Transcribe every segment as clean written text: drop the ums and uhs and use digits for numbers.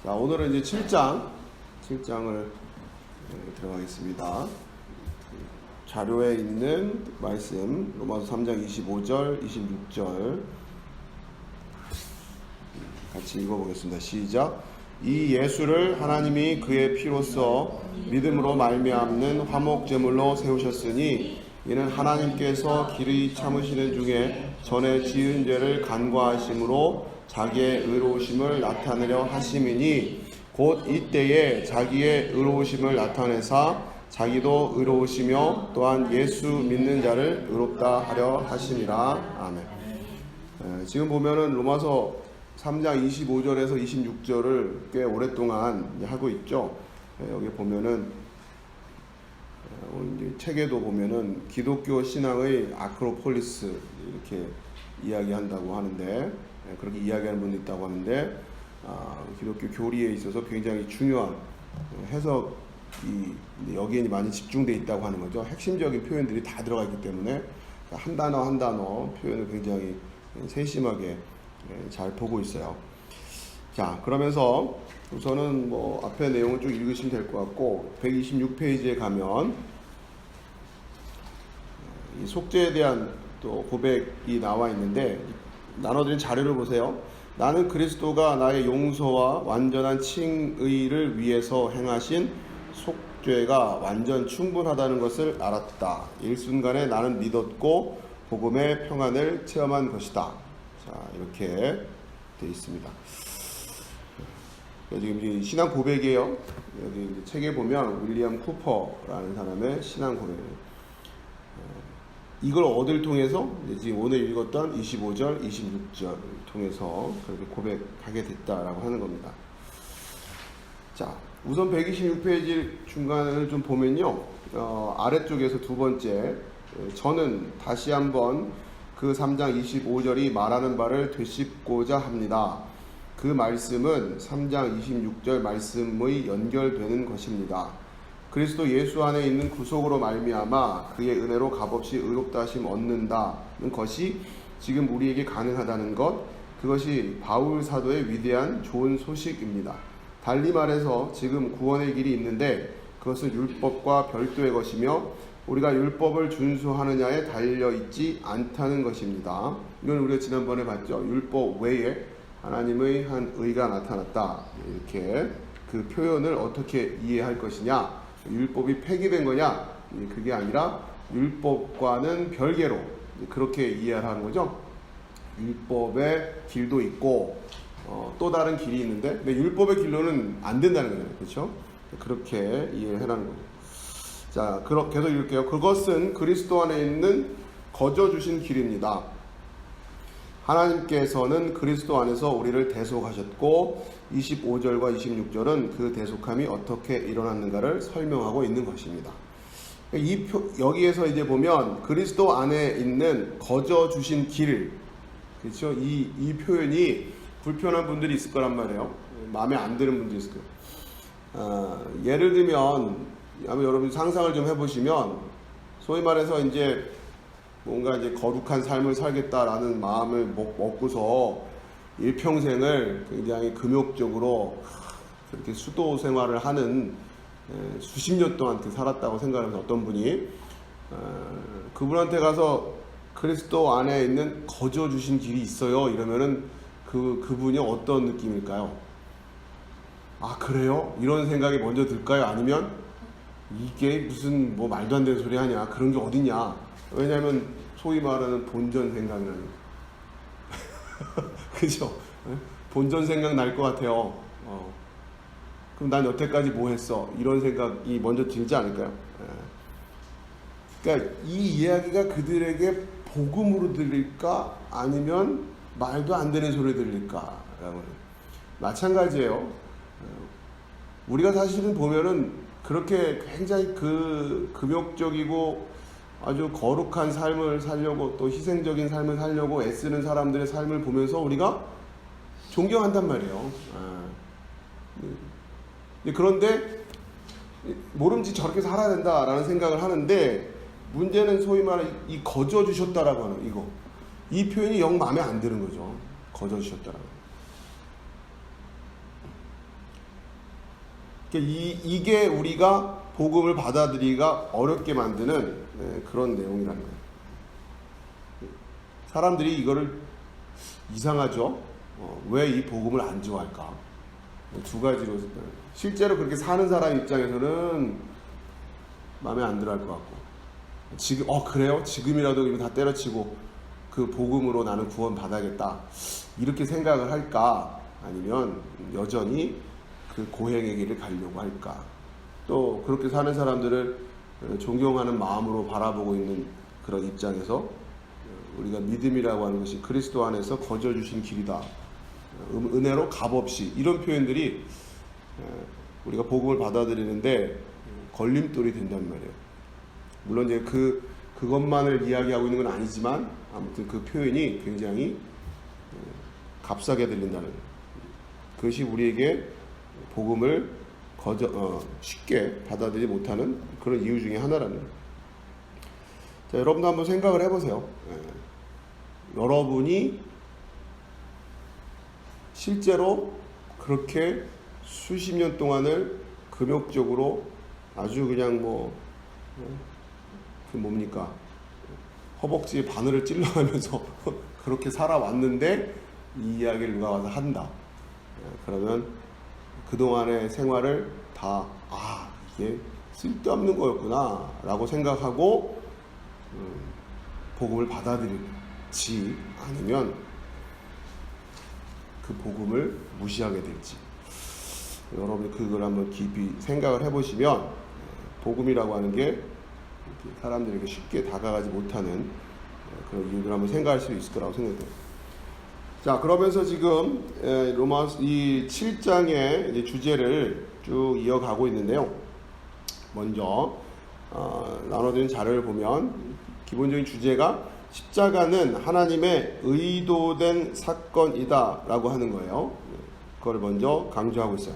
자, 오늘은 이제 7장을 들어가겠습니다. 자료에 있는 말씀, 로마서 3장 25절, 26절 같이 읽어보겠습니다. 시작. 이 예수를 하나님이 그의 피로써 믿음으로 말미암는 화목제물로 세우셨으니 이는 하나님께서 길이 참으시는 중에 전에 지은 죄를 간과하심으로 자기의 의로우심을 나타내려 하심이니 곧 이때에 자기의 의로우심을 나타내사 자기도 의로우시며 또한 예수 믿는 자를 의롭다 하려 하심이라. 아멘. 지금 보면은 로마서 3장 25절에서 26절을 꽤 오랫동안 하고 있죠. 여기 보면은 책에도 보면은 기독교 신앙의 아크로폴리스 이렇게 이야기한다고 하는데, 그렇게 이야기하는 분도 있다고 하는데, 기독교 교리에 있어서 굉장히 중요한 해석이 여기에 많이 집중되어 있다고 하는 거죠. 핵심적인 표현들이 다 들어가 있기 때문에 한 단어 한 단어 표현을 굉장히 세심하게 잘 보고 있어요. 자, 그러면서 우선은 앞에 내용을 쭉 읽으시면 될 것 같고, 126페이지에 가면 이 속죄에 대한 또 고백이 나와 있는데, 나눠드린 자료를 보세요. 나는 그리스도가 나의 용서와 완전한 칭의를 위해서 행하신 속죄가 완전 충분하다는 것을 알았다. 일순간에 나는 믿었고 복음의 평안을 체험한 것이다. 자, 이렇게 되어 있습니다. 지금 신앙 고백이에요. 여기 책에 보면 윌리엄 쿠퍼라는 사람의 신앙 고백이에요. 이걸 얻을 통해서 지금 오늘 읽었던 25절, 26절을 통해서 그렇게 고백하게 됐다라고 하는 겁니다. 자, 우선 126페이지 중간을 좀 보면요, 아래쪽에서 두 번째, 저는 다시 한번 그 3장 25절이 말하는 바를 되짚고자 합니다. 그 말씀은 3장 26절 말씀의 연결되는 것입니다. 그리스도 예수 안에 있는 구속으로 말미암아 그의 은혜로 값없이 의롭다 하심 얻는다는 것이 지금 우리에게 가능하다는 것, 그것이 바울 사도의 위대한 좋은 소식입니다. 달리 말해서 지금 구원의 길이 있는데 그것은 율법과 별도의 것이며 우리가 율법을 준수하느냐에 달려있지 않다는 것입니다. 이건 우리가 지난번에 봤죠. 율법 외에 하나님의 한 의가 나타났다. 이렇게 그 표현을 어떻게 이해할 것이냐, 율법이 폐기된 거냐, 그게 아니라 율법과는 별개로 그렇게 이해하는 거죠. 율법의 길도 있고 또 다른 길이 있는데, 근데 율법의 길로는 안 된다는 거예요. 그렇죠? 그렇게 이해하라는 거죠. 자, 계속 읽을게요. 그것은 그리스도 안에 있는 거저 주신 길입니다. 하나님께서는 그리스도 안에서 우리를 대속하셨고 25절과 26절은 그 대속함이 어떻게 일어났는가를 설명하고 있는 것입니다. 여기에서 이제 보면 그리스도 안에 있는 거저 주신 길, 그렇죠? 이 표현이 불편한 분들이 있을 거란 말이에요. 마음에 안 드는 분들이 있을 거예요. 예를 들면 여러분 상상을 좀 해보시면, 소위 말해서 이제 뭔가 이제 거룩한 삶을 살겠다라는 마음을 먹고서 일평생을 굉장히 금욕적으로 그렇게 수도 생활을 하는 수십 년 동안 살았다고 생각하면서 어떤 분이 그분한테 가서 그리스도 안에 있는 거저 주신 길이 있어요 이러면은 그분이 어떤 느낌일까요? 아, 그래요? 이런 생각이 먼저 들까요? 아니면 이게 무슨 말도 안 되는 소리 하냐, 그런 게 어딨냐. 왜냐하면 소위 말하는 본전 생각나는 그죠? 본전 생각 날 것 같아요. 그럼 난 여태까지 뭐 했어? 이런 생각이 먼저 들지 않을까요? 그러니까 이 이야기가 그들에게 복음으로 들릴까, 아니면 말도 안 되는 소리 들릴까? 마찬가지예요. 우리가 사실은 보면은 그렇게 굉장히 금욕적이고 아주 거룩한 삶을 살려고, 또 희생적인 삶을 살려고 애쓰는 사람들의 삶을 보면서 우리가 존경한단 말이에요. 그런데 모름지 저렇게 살아야 된다라는 생각을 하는데, 문제는 소위 말하는 이 거저 주셨다라고 하는 이 표현이 영 마음에 안 드는 거죠. 거저 주셨다라고. 그러니까 이게 우리가 복음을 받아들이기가 어렵게 만드는 그런 내용이라는 거예요. 사람들이 이거를 이상하죠. 왜 이 복음을 안 좋아할까? 두 가지로 실제로 그렇게 사는 사람 입장에서는 마음에 안 들어할 것 같고, 지금 그래요? 지금이라도 이거 다 때려치고 그 복음으로 나는 구원 받아야겠다 이렇게 생각을 할까? 아니면 여전히 그 고행의 길을 가려고 할까? 또 그렇게 사는 사람들을 존경하는 마음으로 바라보고 있는 그런 입장에서 우리가 믿음이라고 하는 것이 그리스도 안에서 거저 주신 길이다, 은혜로 값없이, 이런 표현들이 우리가 복음을 받아들이는데 걸림돌이 된단 말이에요. 물론 이제 그것만을 이야기하고 있는 건 아니지만 아무튼 그 표현이 굉장히 값싸게 들린다는, 그것이 우리에게 복음을 쉽게 받아들이지 못하는 그런 이유 중에 하나라는 거예요. 자, 여러분도 한번 생각을 해보세요. 여러분이 실제로 그렇게 수십 년 동안을 금욕적으로 아주 그냥 뭡니까? 허벅지에 바늘을 찔러가면서 그렇게 살아왔는데 이 이야기를 누가 와서 한다. 그러면 그동안의 생활을 다 이게 쓸데없는 거였구나 라고 생각하고 복음을 받아들일지, 아니면 그 복음을 무시하게 될지, 여러분이 그걸 한번 깊이 생각을 해보시면 복음이라고 하는 게 사람들에게 쉽게 다가가지 못하는 그런 이유를 한번 생각할 수 있을 거라고 생각돼요. 자, 그러면서 지금 로마서 이 7장의 주제를 쭉 이어가고 있는데요. 먼저 나눠드린 자료를 보면 기본적인 주제가 십자가는 하나님의 의도된 사건이다 라고 하는 거예요. 그걸 먼저 강조하고 있어요.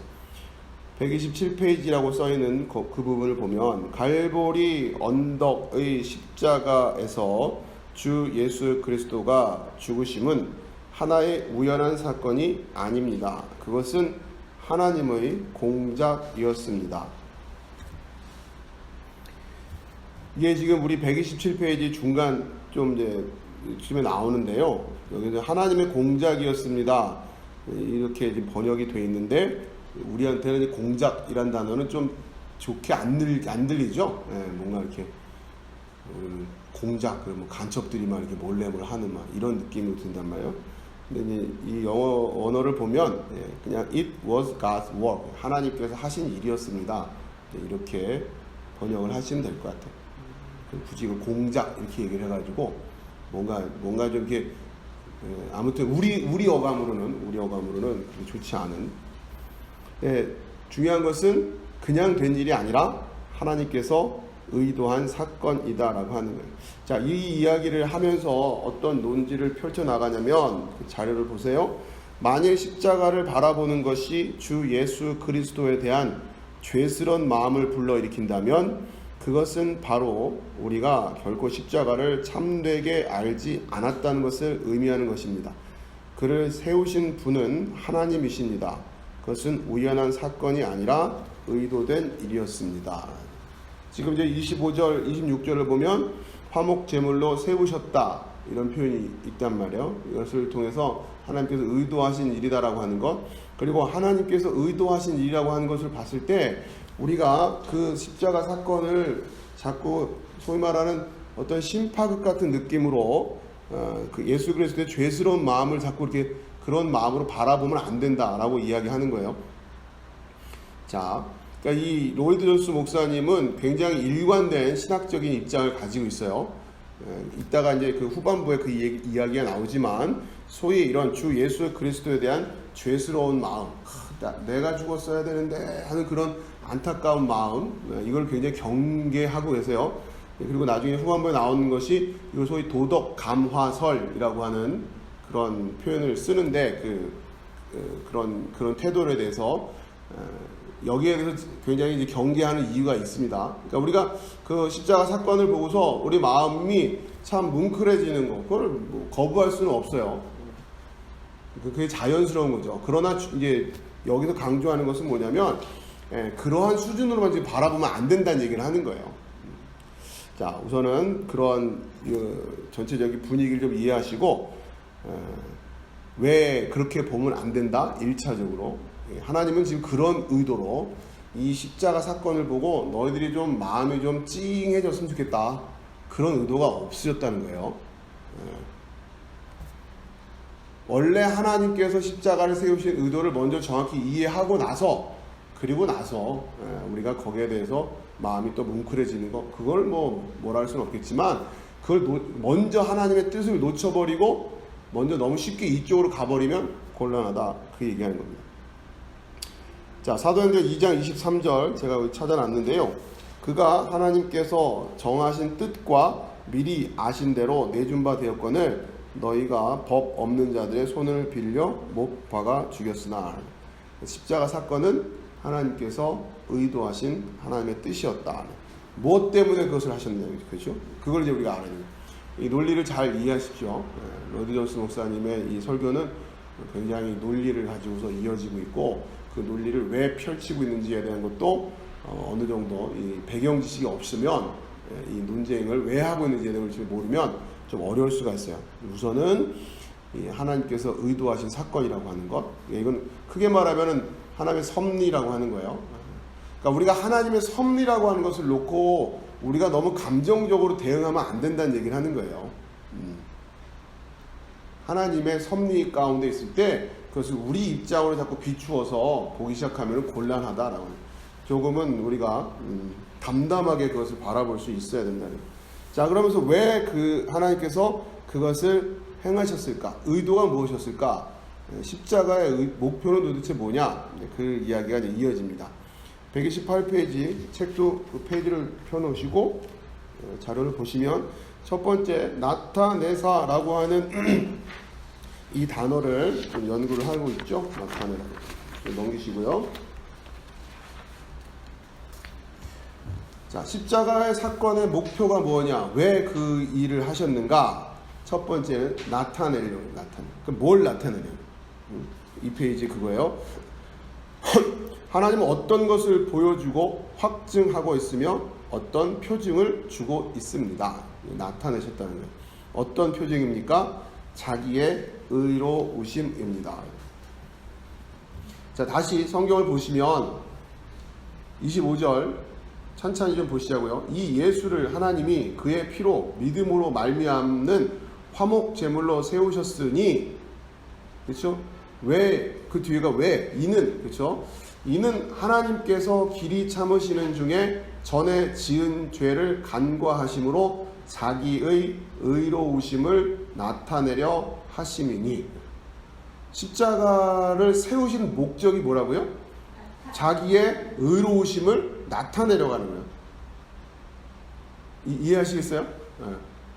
127페이지라고 써있는 그 부분을 보면 갈보리 언덕의 십자가에서 주 예수 그리스도가 죽으심은 하나의 우연한 사건이 아닙니다. 그것은 하나님의 공작이었습니다. 이게 지금 우리 127페이지 중간 쯤에 나오는데요. 여기서 하나님의 공작이었습니다, 이렇게 지금 번역이 되어 있는데, 우리한테는 공작이란 단어는 좀 좋게 안 들리죠? 뭔가 이렇게 공작, 간첩들이 막 이렇게 몰래 하는 이런 느낌이 든단 말이에요. 근데 이 영어 언어를 보면 그냥 it was God's work, 하나님께서 하신 일이었습니다, 이렇게 번역을 하시면 될 것 같아요. 굳이 공작 이렇게 얘기를 해가지고 뭔가 좀 이렇게 아무튼 우리 어감으로는 좋지 않은. 중요한 것은 그냥 된 일이 아니라 하나님께서 의도한 사건이다라고 하는 거예요. 자, 이 이야기를 하면서 어떤 논지를 펼쳐 나가냐면 그 자료를 보세요. 만일 십자가를 바라보는 것이 주 예수 그리스도에 대한 죄스러운 마음을 불러일으킨다면 그것은 바로 우리가 결코 십자가를 참되게 알지 않았다는 것을 의미하는 것입니다. 그를 세우신 분은 하나님이십니다. 그것은 우연한 사건이 아니라 의도된 일이었습니다. 지금 이제 25절, 26절을 보면 화목 제물로 세우셨다, 이런 표현이 있단 말이에요. 이것을 통해서 하나님께서 의도하신 일이다라고 하는 것, 그리고 하나님께서 의도하신 일이라고 하는 것을 봤을 때 우리가 그 십자가 사건을 자꾸 소위 말하는 어떤 심파극 같은 느낌으로 그 예수 그리스도의 죄스러운 마음을 자꾸 이렇게 그런 마음으로 바라보면 안 된다라고 이야기하는 거예요. 자, 그러니까 이 로이드 존스 목사님은 굉장히 일관된 신학적인 입장을 가지고 있어요. 이따가 이제 그 후반부에 그 이야기가 나오지만 소위 이런 주 예수 그리스도에 대한 죄스러운 마음, 내가 죽었어야 되는데 하는 그런 안타까운 마음, 이걸 굉장히 경계하고 계세요. 그리고 나중에 후반부에 나오는 것이 이걸 소위 도덕 감화설이라고 하는 그런 표현을 쓰는데 그런 태도에 대해서 여기에 대해서 굉장히 이제 경계하는 이유가 있습니다. 그러니까 우리가 그 십자가 사건을 보고서 우리 마음이 참 뭉클해지는 거, 그걸 거부할 수는 없어요. 그게 자연스러운 거죠. 그러나 이제 여기서 강조하는 것은 뭐냐면 그러한 수준으로만 지금 바라보면 안 된다는 얘기를 하는 거예요. 자, 우선은 그런 전체적인 분위기를 좀 이해하시고 왜 그렇게 보면 안 된다? 1차적으로 하나님은 지금 그런 의도로 이 십자가 사건을 보고 너희들이 좀 마음이 좀 찡해졌으면 좋겠다, 그런 의도가 없으셨다는 거예요. 원래 하나님께서 십자가를 세우신 의도를 먼저 정확히 이해하고 나서, 그리고 나서 우리가 거기에 대해서 마음이 또 뭉클해지는 거, 그걸 뭐라 할 수는 없겠지만, 그걸 먼저 하나님의 뜻을 놓쳐버리고 먼저 너무 쉽게 이쪽으로 가버리면 곤란하다, 그 얘기하는 겁니다. 자, 사도행전 2장 23절 제가 여기 찾아놨는데요. 그가 하나님께서 정하신 뜻과 미리 아신 대로 내준 바 되었거늘 너희가 법 없는 자들의 손을 빌려 못 박아 죽였으나. 십자가 사건은 하나님께서 의도하신 하나님의 뜻이었다. 무엇 때문에 그것을 하셨느냐, 그렇죠? 그걸 이제 우리가 알아야 돼요. 이 논리를 잘 이해하십시오. 로드 존스 목사님의 이 설교는 굉장히 논리를 가지고서 이어지고 있고, 그 논리를 왜 펼치고 있는지에 대한 것도 어느 정도 이 배경 지식이 없으면, 이 논쟁을 왜 하고 있는지에 대한 걸 모르면 좀 어려울 수가 있어요. 우선은 이 하나님께서 의도하신 사건이라고 하는 것, 이건 크게 말하면은 하나님의 섭리라고 하는 거예요. 그러니까 우리가 하나님의 섭리라고 하는 것을 놓고 우리가 너무 감정적으로 대응하면 안 된다는 얘기를 하는 거예요. 하나님의 섭리 가운데 있을 때 그것을 우리 입장으로 자꾸 비추어서 보기 시작하면 곤란하다라고. 조금은 우리가 담담하게 그것을 바라볼 수 있어야 된다는. 자, 그러면서 왜 그 하나님께서 그것을 행하셨을까? 의도가 무엇이었을까? 십자가의 목표는 도대체 뭐냐? 그 이야기가 이제 이어집니다. 128페이지 책도 그 페이지를 펴놓으시고 자료를 보시면 첫 번째 나타내사라고 하는 이 단어를 좀 연구를 하고 있죠. 나타내사 넘기시고요. 자, 십자가의 사건의 목표가 뭐냐? 왜 그 일을 하셨는가? 첫 번째는 나타내려고. 그럼 뭘 나타내려고? 이 페이지 그거예요. 하나님은 어떤 것을 보여주고 확증하고 있으며 어떤 표징을 주고 있습니다. 나타내셨다는 거예요. 어떤 표징입니까? 자기의 의로우심입니다. 자, 다시 성경을 보시면 25절 천천히 좀 보시자고요. 이 예수를 하나님이 그의 피로 믿음으로 말미암는 화목 제물로 세우셨으니, 그렇죠? 왜 그 뒤에가 왜 이는, 그렇죠? 이는 하나님께서 길이 참으시는 중에 전에 지은 죄를 간과하심으로 자기의 의로우심을 나타내려 하심이니. 십자가를 세우신 목적이 뭐라고요? 자기의 의로우심을 나타내려고 하는 거예요. 이해하시겠어요? 네.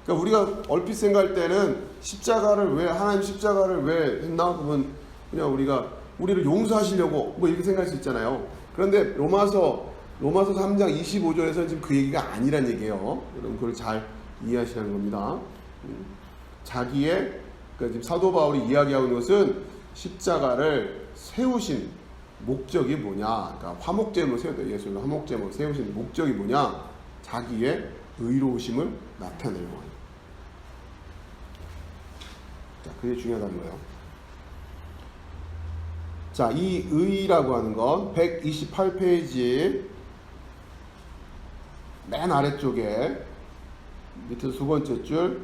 그러니까 우리가 얼핏 생각할 때는 십자가를 왜, 하나님 십자가를 왜 했나? 그러면 그냥 우리를 용서하시려고 뭐 이렇게 생각할 수 있잖아요. 그런데 로마서 3장 25절에서는 지금 그 얘기가 아니란 얘기예요. 여러분 그걸 잘 이해하시라는 겁니다. 자기의, 그러니까 지금 사도 바울이 이야기하고 있는 것은 십자가를 세우신 목적이 뭐냐? 그러니까 화목제물을 세웠다. 예수를 화목제물을 세우신 목적이 뭐냐? 자기의 의로우심을 나타내려고 하는. 자, 그게 중요하다는 거예요. 자, 이 의라고 하는 건 128페이지 맨 아래쪽에 밑에 두 번째 줄,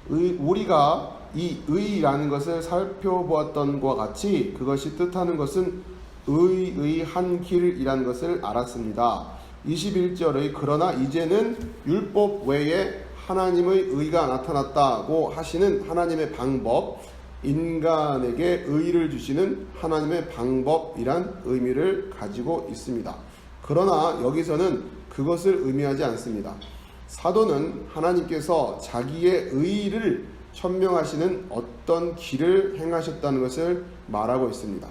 우리가 이 의라는 것을 살펴보았던 것과 같이 그것이 뜻하는 것은 의한 길이라는 것을 알았습니다. 21절의 그러나 이제는 율법 외에 하나님의 의가 나타났다고 하시는 하나님의 방법, 인간에게 의를 주시는 하나님의 방법이란 의미를 가지고 있습니다. 그러나 여기서는 그것을 의미하지 않습니다. 사도는 하나님께서 자기의 의를 천명하시는 어떤 길을 행하셨다는 것을 말하고 있습니다.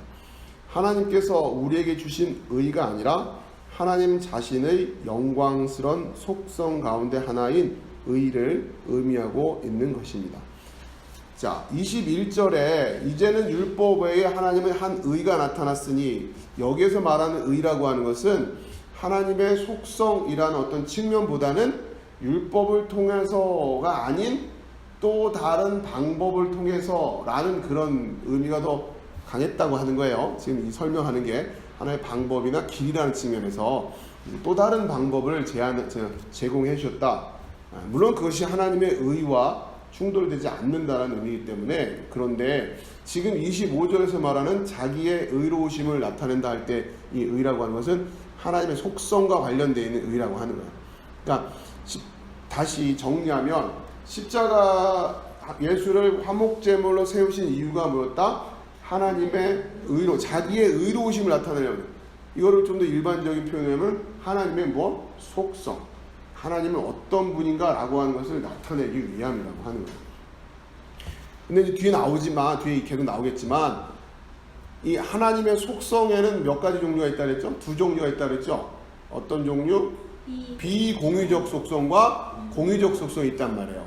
하나님께서 우리에게 주신 의가 아니라 하나님 자신의 영광스러운 속성 가운데 하나인 의를 의미하고 있는 것입니다. 자, 21절에 이제는 율법 외에 하나님의 한 의가 나타났으니, 여기에서 말하는 의라고 하는 것은 하나님의 속성이라는 어떤 측면보다는 율법을 통해서가 아닌 또 다른 방법을 통해서라는 그런 의미가 더 강했다고 하는 거예요. 지금 이 설명하는 게 하나의 방법이나 길이라는 측면에서 또 다른 방법을 제공해 주셨다. 물론 그것이 하나님의 의와 충돌되지 않는다는 의미이기 때문에. 그런데 지금 25절에서 말하는 자기의 의로우심을 나타낸다 할 때 이 의라고 하는 것은 하나님의 속성과 관련되어 있는 의라고 하는 거예요. 그러니까 다시 정리하면 십자가 예수를 화목제물로 세우신 이유가 뭐였다? 하나님의 의로, 자기의 의로우심을 나타내려고. 이거를 좀 더 일반적인 표현하면 하나님의 뭐? 속성, 하나님은 어떤 분인가 라고 하는 것을 나타내기 위함이라고 하는 거예요. 근데 이제 뒤에 나오지만, 뒤에 계속 나오겠지만, 이 하나님의 속성에는 몇 가지 종류가 있다 그랬죠? 두 종류가 있다 그랬죠? 어떤 종류? 비공유적 속성과 공유적 속성이 있단 말이에요.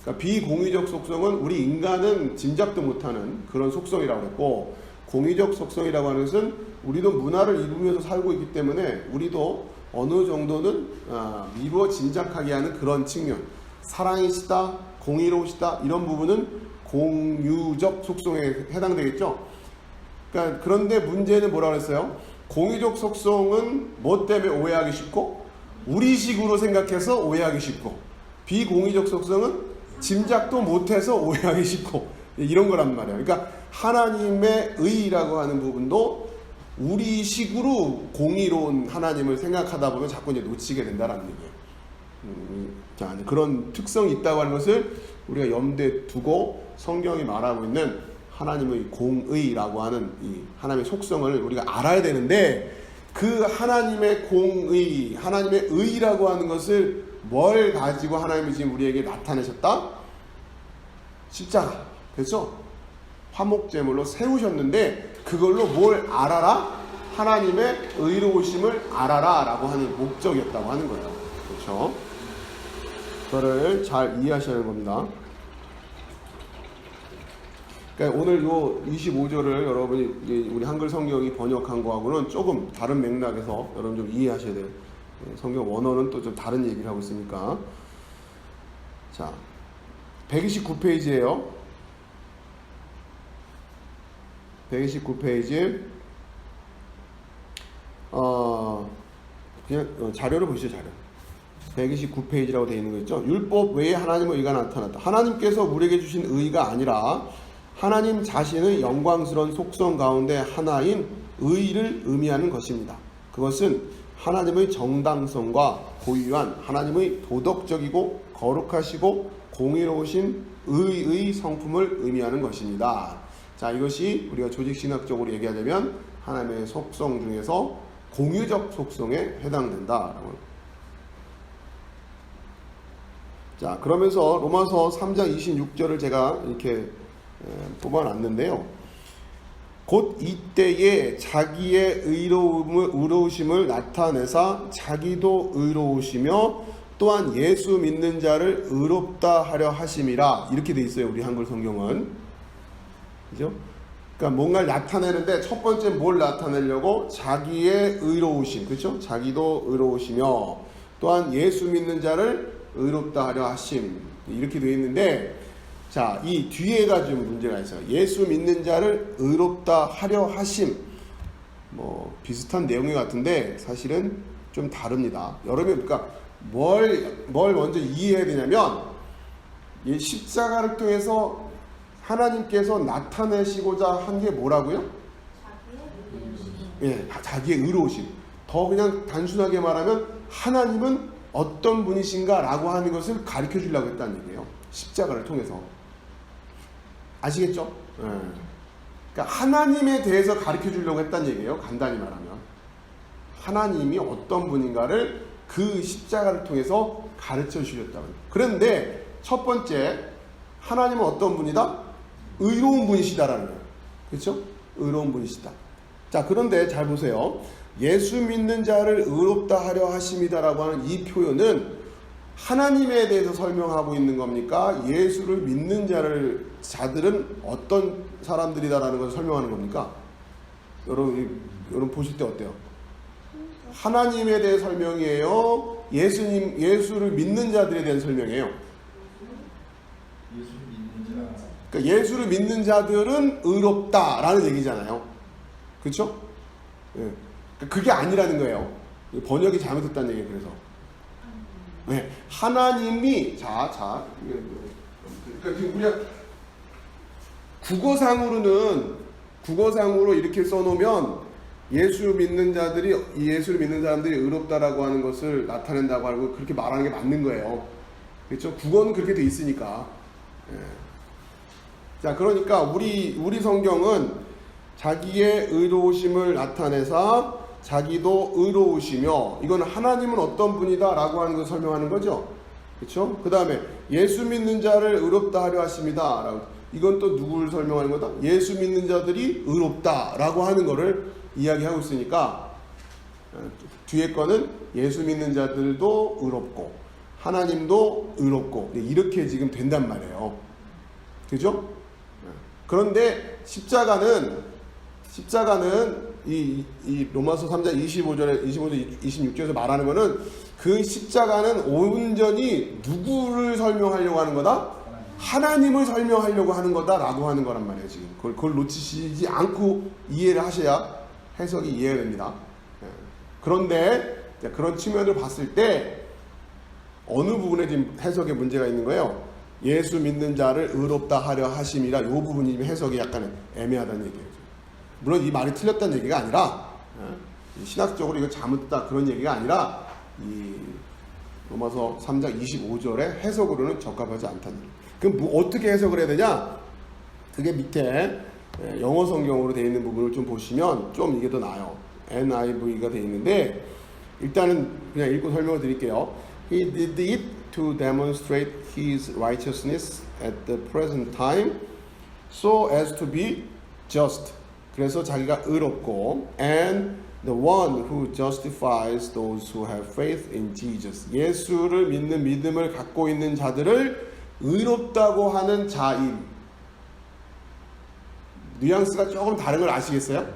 그러니까 비공유적 속성은 우리 인간은 짐작도 못하는 그런 속성이라고 했고, 공유적 속성이라고 하는 것은 우리도 문화를 이루면서 살고 있기 때문에 우리도 어느 정도는 미루어 짐작하게 하는 그런 측면, 사랑이시다, 공의로우시다, 이런 부분은 공유적 속성에 해당되겠죠. 그러니까 그런데 문제는 뭐라고 했어요? 공유적 속성은 뭐 때문에 오해하기 쉽고, 우리식으로 생각해서 오해하기 쉽고, 비공유적 속성은 짐작도 못해서 오해하기 쉽고, 이런 거란 말이에요. 그러니까 하나님의 의라고 하는 부분도 우리식으로 공의로운 하나님을 생각하다 보면 자꾸 이제 놓치게 된다는 얘기예요. 자, 그런 특성이 있다고 하는 것을 우리가 염두에 두고 성경이 말하고 있는 하나님의 공의라고 하는 이 하나님의 속성을 우리가 알아야 되는데, 그 하나님의 공의, 하나님의 의라고 하는 것을 뭘 가지고 하나님이 지금 우리에게 나타내셨다? 십자가. 그래서 화목제물로 세우셨는데, 그걸로 뭘 알아라? 하나님의 의로우심을 알아라 라고 하는 목적이었다고 하는 거예요. 그렇죠? 그거를 잘 이해하셔야 하는 겁니다. 그러니까 오늘 요 25절을 여러분이 우리 한글 성경이 번역한 거하고는 조금 다른 맥락에서 여러분 좀 이해하셔야 돼요. 성경 원어는 또 좀 다른 얘기를 하고 있으니까. 자, 129페이지예요. 129페이지. 그냥 자료를 보시죠, 자료. 129페이지라고 되어 있는 거 있죠. 율법 외에 하나님의 의가 나타났다. 하나님께서 우리에게 주신 의가 아니라 하나님 자신의 영광스러운 속성 가운데 하나인 의를 의미하는 것입니다. 그것은 하나님의 정당성과 고유한 하나님의 도덕적이고 거룩하시고 공의로우신 의의 성품을 의미하는 것입니다. 자, 이것이 우리가 조직신학적으로 얘기하자면 하나님의 속성 중에서 공유적 속성에 해당된다라고. 자, 그러면서 로마서 3장 26절을 제가 이렇게 뽑아놨는데요. 곧 이때에 자기의 의로우심을 나타내사 자기도 의로우시며 또한 예수 믿는 자를 의롭다 하려 하심이라. 이렇게 돼 있어요, 우리 한글 성경은. 그죠? 그러니까 뭔가를 나타내는데 첫 번째 뭘 나타내려고? 자기의 의로우심. 그렇죠? 자기도 의로우시며 또한 예수 믿는 자를 의롭다 하려 하심. 이렇게 되어 있는데, 자, 이 뒤에가 좀 문제가 있어요. 예수 믿는 자를 의롭다 하려 하심. 뭐 비슷한 내용이 같은데 사실은 좀 다릅니다. 여러분, 그러니까 뭘 먼저 이해해야 되냐면, 이 십자가를 통해서 하나님께서 나타내시고자 한 게 뭐라고요? 자기의 의로우심. 더 그냥 단순하게 말하면 하나님은 어떤 분이신가 라고 하는 것을 가르쳐 주려고 했다는 얘기예요. 십자가를 통해서. 아시겠죠? 그러니까 하나님에 대해서 가르쳐 주려고 했다는 얘기예요. 간단히 말하면. 하나님이 어떤 분인가를 그 십자가를 통해서 가르쳐 주셨다고. 그런데 첫 번째, 하나님은 어떤 분이다? 의로운 분이시다라는 거예요. 그렇죠? 의로운 분이시다. 자, 그런데 잘 보세요. 예수 믿는 자를 의롭다 하려 하심이다라고 하는 이 표현은 하나님에 대해서 설명하고 있는 겁니까? 예수를 믿는 자들은 어떤 사람들이다라는 것을 설명하는 겁니까? 여러분 보실 때 어때요? 하나님에 대해 설명이에요? 예수를 믿는 자들에 대한 설명이에요? 그러니까 예수를 믿는 자들은 의롭다라는 얘기잖아요. 그렇죠? 예. 그게 아니라는 거예요. 번역이 잘못됐다는 얘기예요. 그래서 네. 하나님이 그러니까 지금 우리가 국어상으로 이렇게 써놓으면 예수를 믿는 사람들이 의롭다라고 하는 것을 나타낸다고 하고 그렇게 말하는 게 맞는 거예요. 그렇죠? 국어는 그렇게 돼 있으니까. 예. 자, 그러니까 우리 성경은 자기의 의로우심을 나타내서 자기도 의로우시며, 이건 하나님은 어떤 분이다 라고 하는 것을 설명하는 거죠. 그렇죠? 그 다음에 예수 믿는 자를 의롭다 하려 하십니다 라고, 이건 또 누구를 설명하는 거다? 예수 믿는 자들이 의롭다 라고 하는 거를 이야기하고 있으니까, 뒤에 거는 예수 믿는 자들도 의롭고 하나님도 의롭고 이렇게 지금 된단 말이에요. 그죠? 그런데 십자가는 이 로마서 3장 25절, 26절에서 말하는 거는, 그 십자가는 온전히 누구를 설명하려고 하는 거다? 하나님을 설명하려고 하는 거다라고 하는 거란 말이에요. 지금 그걸 놓치시지 않고 이해를 하셔야 해석이 이해가 됩니다. 그런데 그런 측면을 봤을 때 어느 부분에 지금 해석에 문제가 있는 거예요? 예수 믿는 자를 의롭다 하려 하심이라, 이 부분이 지금 해석이 약간 애매하다는 얘기예요. 물론 이 말이 틀렸다는 얘기가 아니라, 신학적으로 이거 잘못됐다 그런 얘기가 아니라, 이 로마서 3장 25절의 해석으로는 적합하지 않다는 얘기예요. 그럼 어떻게 해석을 해야 되냐? 그게 밑에 영어 성경으로 되어 있는 부분을 좀 보시면 좀 이게 더 나아요. NIV가 되어 있는데, 일단은 그냥 읽고 설명을 드릴게요. He did it to demonstrate his righteousness at the present time, so as to be just. 그래서 자기가 의롭고, and the one who justifies those who have faith in Jesus. 예수를 믿는 믿음을 갖고 있는 자들을 의롭다고 하는 자임. 뉘앙스가 조금 다른 걸 아시겠어요?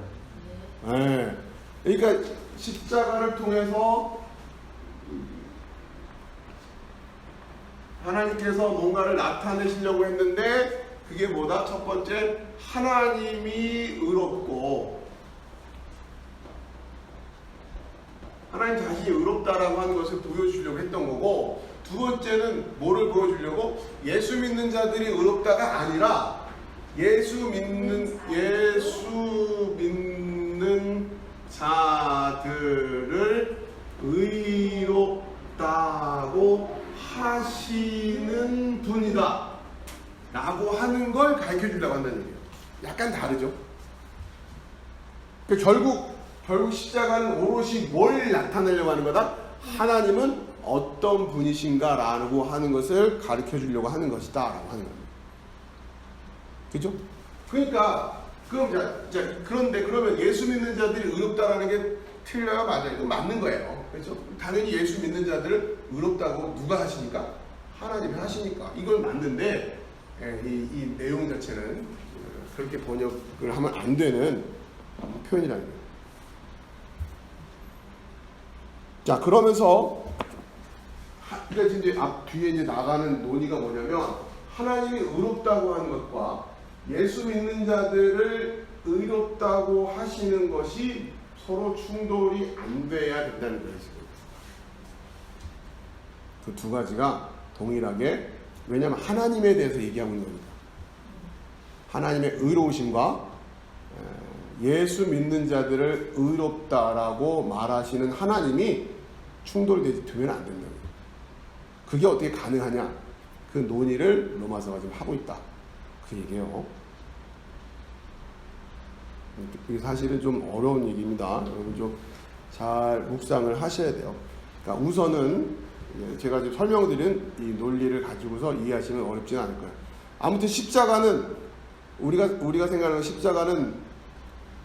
네. 그러니까 십자가를 통해서 하나님께서 뭔가를 나타내시려고 했는데, 그게 뭐다? 첫 번째, 하나님이 의롭고 하나님 자신이 의롭다라고 하는 것을 보여주려고 했던 거고, 두 번째는 뭐를 보여주려고? 예수 믿는 자들이 의롭다가 아니라 예수 믿는 자들을 의롭다고 하시는 분이다 라고 하는 걸 가르쳐 주려고 한다는 얘기예요. 약간 다르죠. 결국 십자가는 오롯이 뭘 나타내려고 하는 거다? 하나님은 어떤 분이신가 라고 하는 것을 가르쳐 주려고 하는 것이다 라고 하는 겁니다. 그죠? 그러니까 그런데 그러면 예수 믿는 자들이 의롭다라는 게 틀려요? 맞아요? 이거 맞는 거예요. 그렇죠? 당연히 예수 믿는 자들을 의롭다고 누가 하시니까? 하나님이 하시니까. 이걸 맞는데, 이 내용 자체는 그렇게 번역을 하면 안 되는 표현이라는 거예요. 자, 그러면서 그러니까 이제 뒤에 이제 나가는 논의가 뭐냐면, 하나님이 의롭다고 하는 것과 예수 믿는 자들을 의롭다고 하시는 것이 서로 충돌이 안 돼야 된다는 거예요. 그 두 가지가 동일하게, 왜냐하면 하나님에 대해서 얘기하고 있는 거니까. 하나님의 의로우심과 예수 믿는 자들을 의롭다라고 말하시는 하나님이 충돌되면 안 된다는 거예요. 그게 어떻게 가능하냐? 그 논의를 로마서가 지금 하고 있다. 그 얘기예요. 그게 사실은 좀 어려운 얘기입니다. 여러분 좀 잘 묵상을 하셔야 돼요. 그러니까 우선은 제가 지금 설명드린 이 논리를 가지고서 이해하시면 어렵지는 않을 거예요. 아무튼 십자가는 우리가 생각하는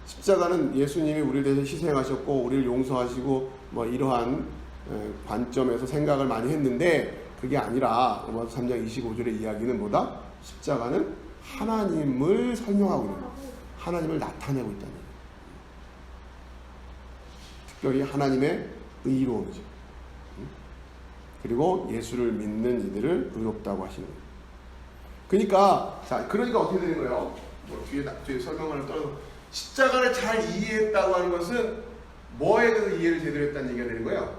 십자가는 예수님이 우리를 대해서 희생하셨고 우리를 용서하시고 뭐 이러한 관점에서 생각을 많이 했는데, 그게 아니라 로마서 3장 25절의 이야기는 뭐다? 십자가는 하나님을 설명하고 있는 거예요. 하나님을 나타내고 있다는 거예요. 특별히 하나님의 의로움이죠. 그리고 예수를 믿는 이들을 의롭다고 하시는 거예요. 그러니까 어떻게 되는 거예요? 뭐 뒤에 설명을 떠나서 십자가를 잘 이해했다고 하는 것은 뭐에 대해서 이해를 제대로 했다는 얘기가 되는 거예요?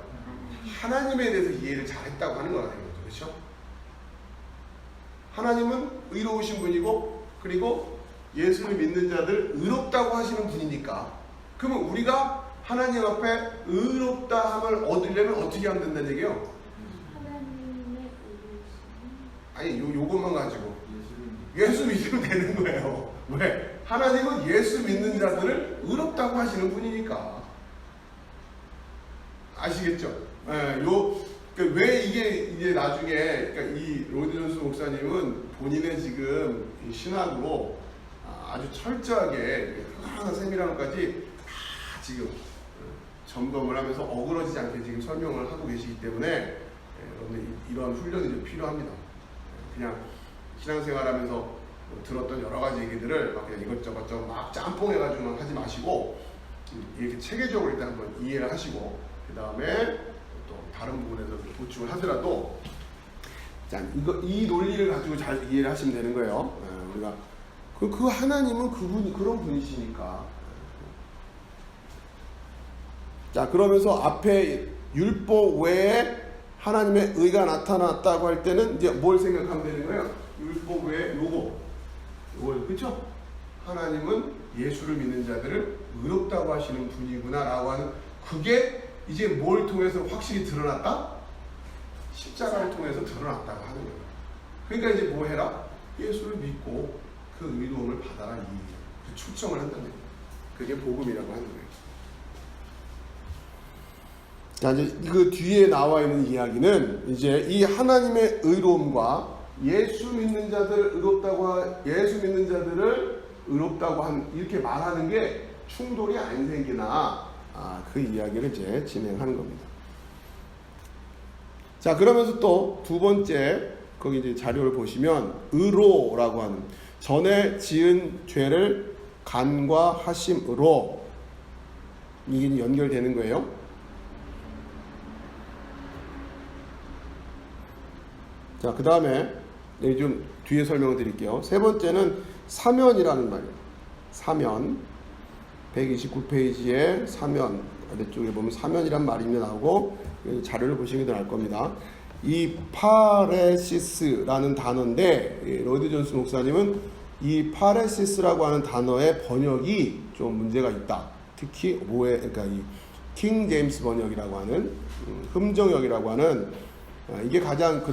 하나님에 대해서 이해를 잘했다고 하는 거가 되는 거죠. 그렇죠? 하나님은 의로우신 분이고 그리고 예수를 믿는 자들 의롭다고 하시는 분이니까 그러면 우리가 하나님 앞에 의롭다함을 얻으려면 어떻게 하면 된다는 얘기예요? 하나님의 아니 요것만 가지고 예수 믿으면 되는 거예요. 왜? 하나님은 예수 믿는 자들을 의롭다고 하시는 분이니까. 아시겠죠? 예, 왜 이게 나중에 그러니까 이 로이드 존스 목사님은 본인의 지금 신학으로 아주 철저하게 하나하나 세밀한 것까지 다 지금 점검을 하면서 어그러지지 않게 지금 설명을 하고 계시기 때문에 여러분들 이런 훈련이 좀 필요합니다. 그냥 신앙생활하면서 들었던 여러 가지 얘기들을 막 그냥 이것저것 막 짬뽕해가지고만 하지 마시고 이렇게 체계적으로 일단 한번 이해를 하시고 그 다음에 또 다른 부분에서 보충을 하더라도 이 논리를 가지고 잘 이해를 하시면 되는 거예요. 우리가 그 하나님은 그런 분이시니까. 자, 그러면서 앞에 율법 외에 하나님의 의가 나타났다고 할 때는 이제 뭘 생각하면 되는 거예요? 율법 외에 요거 그렇죠? 하나님은 예수를 믿는 자들을 의롭다고 하시는 분이구나라고 하는 그게 이제 뭘 통해서 확실히 드러났다? 십자가를 통해서 드러났다고 하는 거예요. 그러니까 이제 뭐 해라? 예수를 믿고 그 의로움을 받아라 그 초청을 한다는 거예요. 그게 복음이라고 하는 거예요. 자, 이제 그 뒤에 나와 있는 이야기는 이제 이 하나님의 의로움과 예수 믿는 자들을 의롭다고 이렇게 말하는 게 충돌이 안 생기나 그 이야기를 이제 진행하는 겁니다. 자, 그러면서 또 두 번째 거기 이제 자료를 보시면 의로라고 하는 전에 지은 죄를 간과하심으로 이게 연결되는 거예요. 자, 그 다음에 좀 뒤에 설명을 드릴게요. 세 번째는 사면이라는 말이에요. 사면 129페이지에 사면 아래쪽에 보면 사면이란 말이 나오고 자료를 보시면 알 겁니다. 이 파레시스라는 단어인데 로이드 존스 목사님은 이 파레시스라고 하는 단어의 번역이 좀 문제가 있다. 특히 그러니까 이 킹 제임스 번역이라고 하는 흠정역이라고 하는 이게 가장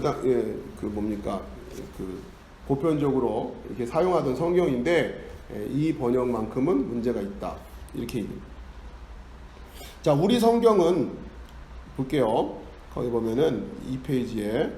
보편적으로 이렇게 사용하던 성경인데 이 번역만큼은 문제가 있다. 이렇게 얘기합니다. 자, 우리 성경은 볼게요. 거기 보면은 2페이지에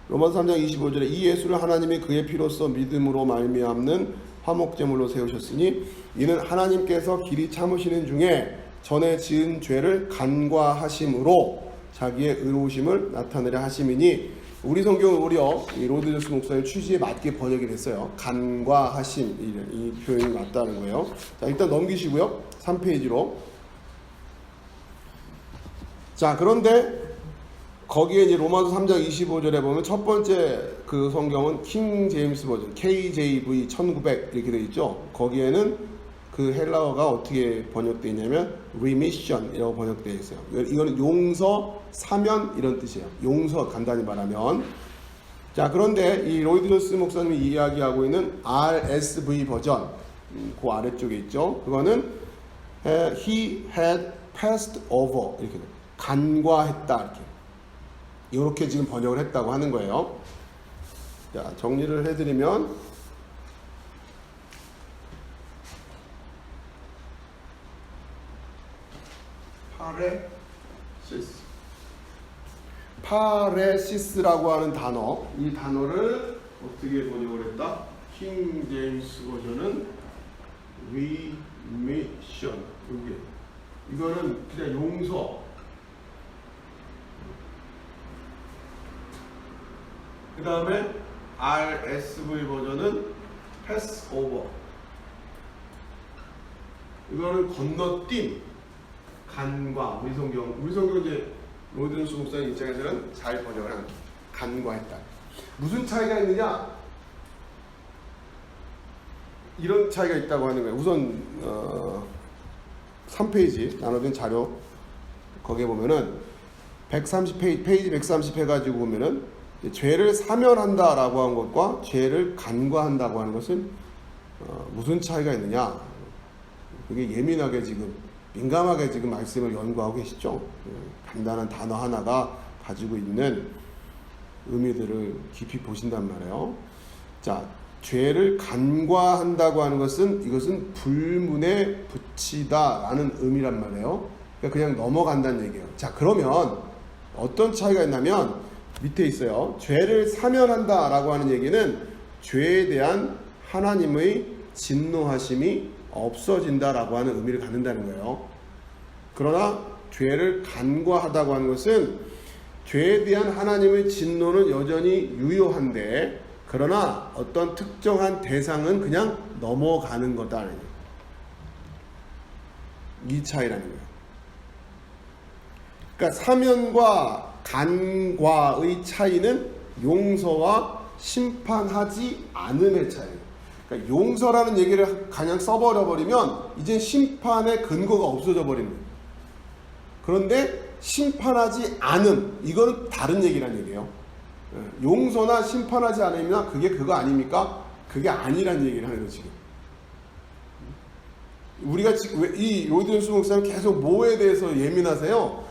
로마서 3장 25절에 이 예수를 하나님이 그의 피로써 믿음으로 말미암는 화목제물로 세우셨으니 이는 하나님께서 길이 참으시는 중에 전에 지은 죄를 간과하심으로 자기의 의로우심을 나타내려 하심이니 우리 성경은 오히려 로이드 존스 목사의 취지에 맞게 번역이 됐어요. 간과하심 이 표현이 맞다는 거예요. 자, 일단 넘기시고요. 3페이지로. 자, 그런데 거기에 이제 로마서 3장 25절에 보면 첫 번째 그 성경은 킹 제임스 버전 KJV 1900 이렇게 되어 있죠. 거기에는 그 헬라어가 어떻게 번역되어 있냐면 remission이라고 번역되어 있어요. 이거는 용서, 사면 이런 뜻이에요. 용서 간단히 말하면. 자, 그런데 이 로이드 존스 목사님이 이야기하고 있는 RSV 버전 그 아래쪽에 있죠. 그거는 he had passed over 이렇게 간과했다 이렇게 지금 번역을 했다고 하는 거예요. 자, 정리를 해드리면 파레시스라고 하는 단어, 이 단어를 어떻게 번역을 했다? 킹 제임스 버전은 remission. 이거는 그냥 용서. 그 다음에 RSV 버전은 패스 오버. 이거는 건너뛴, 간과. 우리 성경 이제 로드런스 목사님 입장에서는 잘 번역을 한 간과했다. 무슨 차이가 있느냐? 이런 차이가 있다고 하는 거예요. 우선 3페이지 나눠진 자료 거기에 보면은 130페이지 페이지 130 해가지고 보면은 죄를 사면한다라고 한 것과 죄를 간과한다고 하는 것은 무슨 차이가 있느냐? 그게 예민하게 지금 민감하게 지금 말씀을 연구하고 계시죠. 간단한 단어 하나가 가지고 있는 의미들을 깊이 보신단 말이에요. 자, 죄를 간과한다고 하는 것은 이것은 불문에 붙이다라는 의미란 말이에요. 그러니까 그냥 넘어간다는 얘기예요. 자, 그러면 어떤 차이가 있냐면 밑에 있어요. 죄를 사면한다라고 하는 얘기는 죄에 대한 하나님의 진노하심이 없어진다라고 하는 의미를 갖는다는 거예요. 그러나 죄를 간과하다고 하는 것은 죄에 대한 하나님의 진노는 여전히 유효한데 그러나 어떤 특정한 대상은 그냥 넘어가는 거다. 이 차이라는 거예요. 그러니까 사면과 간과의 차이는 용서와 심판하지 않음의 차이예요. 그러니까 용서라는 얘기를 그냥 써버려버리면 이제 심판의 근거가 없어져 버리는 거예요. 그런데 심판하지 않음, 이거는 다른 얘기란 얘기예요. 용서나 심판하지 않으면 그게 그거 아닙니까? 그게 아니란 얘기를 하는 거죠, 지금. 우리가 지금 이 로이드런스 목사는 계속 뭐에 대해서 예민하세요?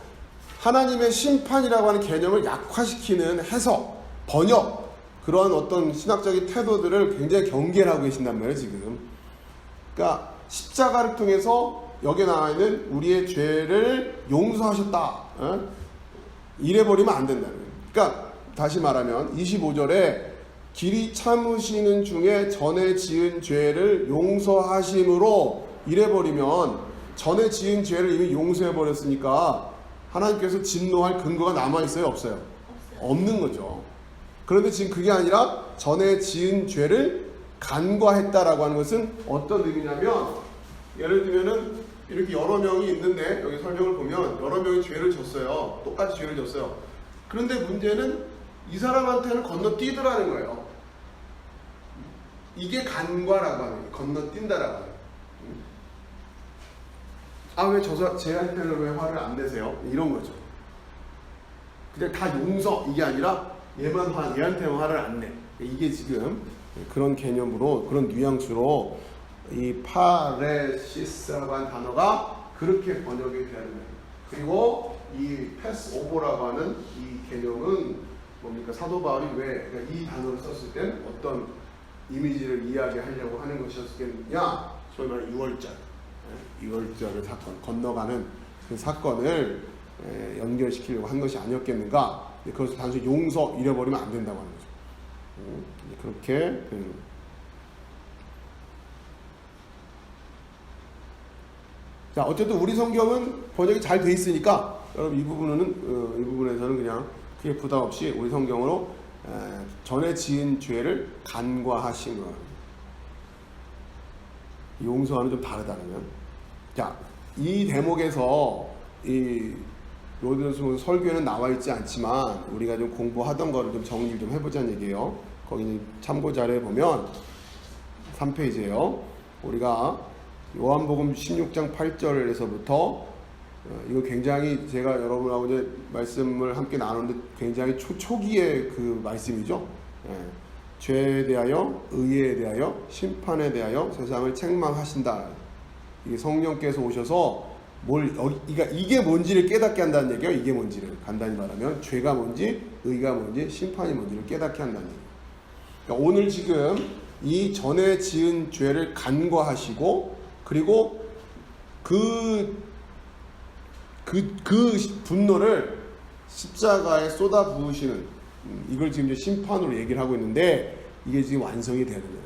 하나님의 심판이라고 하는 개념을 약화시키는 해석, 번역, 그러한 어떤 신학적인 태도들을 굉장히 경계를 하고 계신단 말이에요, 지금. 그러니까 십자가를 통해서 여기에 나와 있는 우리의 죄를 용서하셨다. 이래버리면 안 된다는 거예요. 그러니까 다시 말하면 25절에 길이 참으시는 중에 전에 지은 죄를 용서하심으로 이래버리면 전에 지은 죄를 이미 용서해버렸으니까 하나님께서 진노할 근거가 남아있어요? 없어요? 없는 거죠. 그런데 지금 그게 아니라 전에 지은 죄를 간과했다라고 하는 것은 어떤 의미냐면 예를 들면은 이렇게 여러 명이 있는데 여기 설명을 보면 여러 명이 죄를 졌어요. 똑같이 죄를 졌어요. 그런데 문제는 이 사람한테는 건너뛰더라는 거예요. 이게 간과라고 하는 거예요. 건너뛴다라고 하는 거예요. 아, 왜 쟤한테는 왜 화를 안 내세요? 이런 거죠. 그냥 다 용서 이게 아니라 얘한테는 화를 안 내. 이게 지금 그런 개념으로 그런 뉘앙스로 이 파레시스라고 하는 단어가 그렇게 번역이 되는 거예요. 그리고 이 패스 오버라고 하는 이 개념은 뭡니까? 사도 바울이 왜 이 단어를 썼을 때 어떤 이미지를 이야기하려고 하는 것이었겠느냐? 소위 말하는 6월절 사건, 건너가는 그 사건을 연결시키려고 한 것이 아니었겠는가? 그것을 단순히 용서 잃어버리면 안 된다고 하는 거죠. 그렇게 자, 어쨌든 우리 성경은 번역이 잘 돼 있으니까 여러분 이 부분에서는 그냥 크게 부담 없이 우리 성경으로 전에 지은 죄를 간과하신 것. 용서와는 좀 다르다면. 자, 이 대목에서 이 로이드런스 설교에는 나와 있지 않지만 우리가 좀 공부하던 거를 좀 정리를 좀 해보자는 얘기예요. 거기 참고 자료에 보면 3페이지예요. 우리가 요한복음 16장 8절에서부터 이거 굉장히 제가 여러분하고 이제 말씀을 함께 나누는데 굉장히 초기의 그 말씀이죠. 죄에 대하여, 의에 대하여, 심판에 대하여 세상을 책망하신다. 이게 성령께서 오셔서 그러니까 이게 뭔지를 깨닫게 한다는 얘기예요. 이게 뭔지를 간단히 말하면 죄가 뭔지, 의가 뭔지, 심판이 뭔지를 깨닫게 한다는 얘기예요. 그러니까 오늘 지금 이 전에 지은 죄를 간과하시고 그리고 그 분노를 십자가에 쏟아 부으시는 이걸 지금 이제 심판으로 얘기를 하고 있는데 이게 지금 완성이 되는 거예요.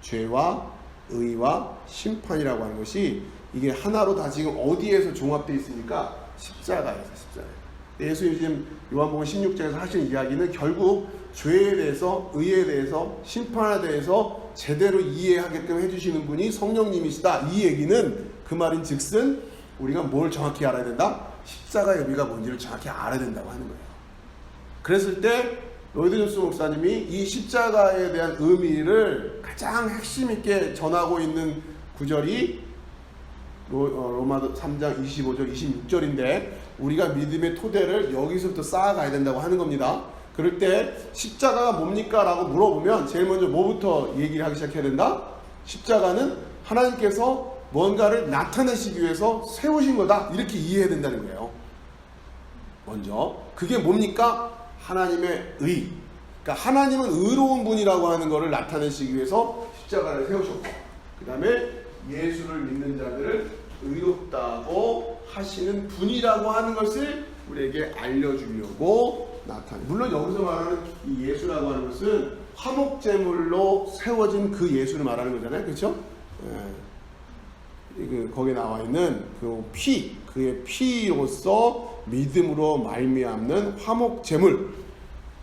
죄와 의와 심판이라고 하는 것이 이게 하나로 다 지금 어디에서 종합되어 있습니까? 십자가에서. 예수님이 지금 요한복음 16장에서 하신 이야기는 결국 죄에 대해서, 의에 대해서, 심판에 대해서 제대로 이해하게끔 해주시는 분이 성령님이시다. 이 얘기는 그 말인 즉슨 우리가 뭘 정확히 알아야 된다? 십자가의 의미가 뭔지를 정확히 알아야 된다고 하는 거예요. 그랬을 때 로이드 존스 목사님이 이 십자가에 대한 의미를 가장 핵심 있게 전하고 있는 구절이 로마서 3장 25절 26절인데 우리가 믿음의 토대를 여기서부터 쌓아가야 된다고 하는 겁니다. 그럴 때 십자가가 뭡니까? 라고 물어보면 제일 먼저 뭐부터 얘기를 하기 시작해야 된다? 십자가는 하나님께서 뭔가를 나타내시기 위해서 세우신 거다, 이렇게 이해해야 된다는 거예요. 먼저 그게 뭡니까? 하나님의 의. 그러니까 하나님은 의로운 분이라고 하는 것을 나타내시기 위해서 십자가를 세우셨고, 그 다음에 예수를 믿는 자들을 의롭다고 하시는 분이라고 하는 것을 우리에게 알려주려고 나타내. 물론 여기서 말하는 이 예수라고 하는 것은 화목제물로 세워진 그 예수를 말하는 거잖아요, 그렇죠? 거기에 나와 있는 그 피, 그의 피로서 믿음으로 말미암는 화목제물,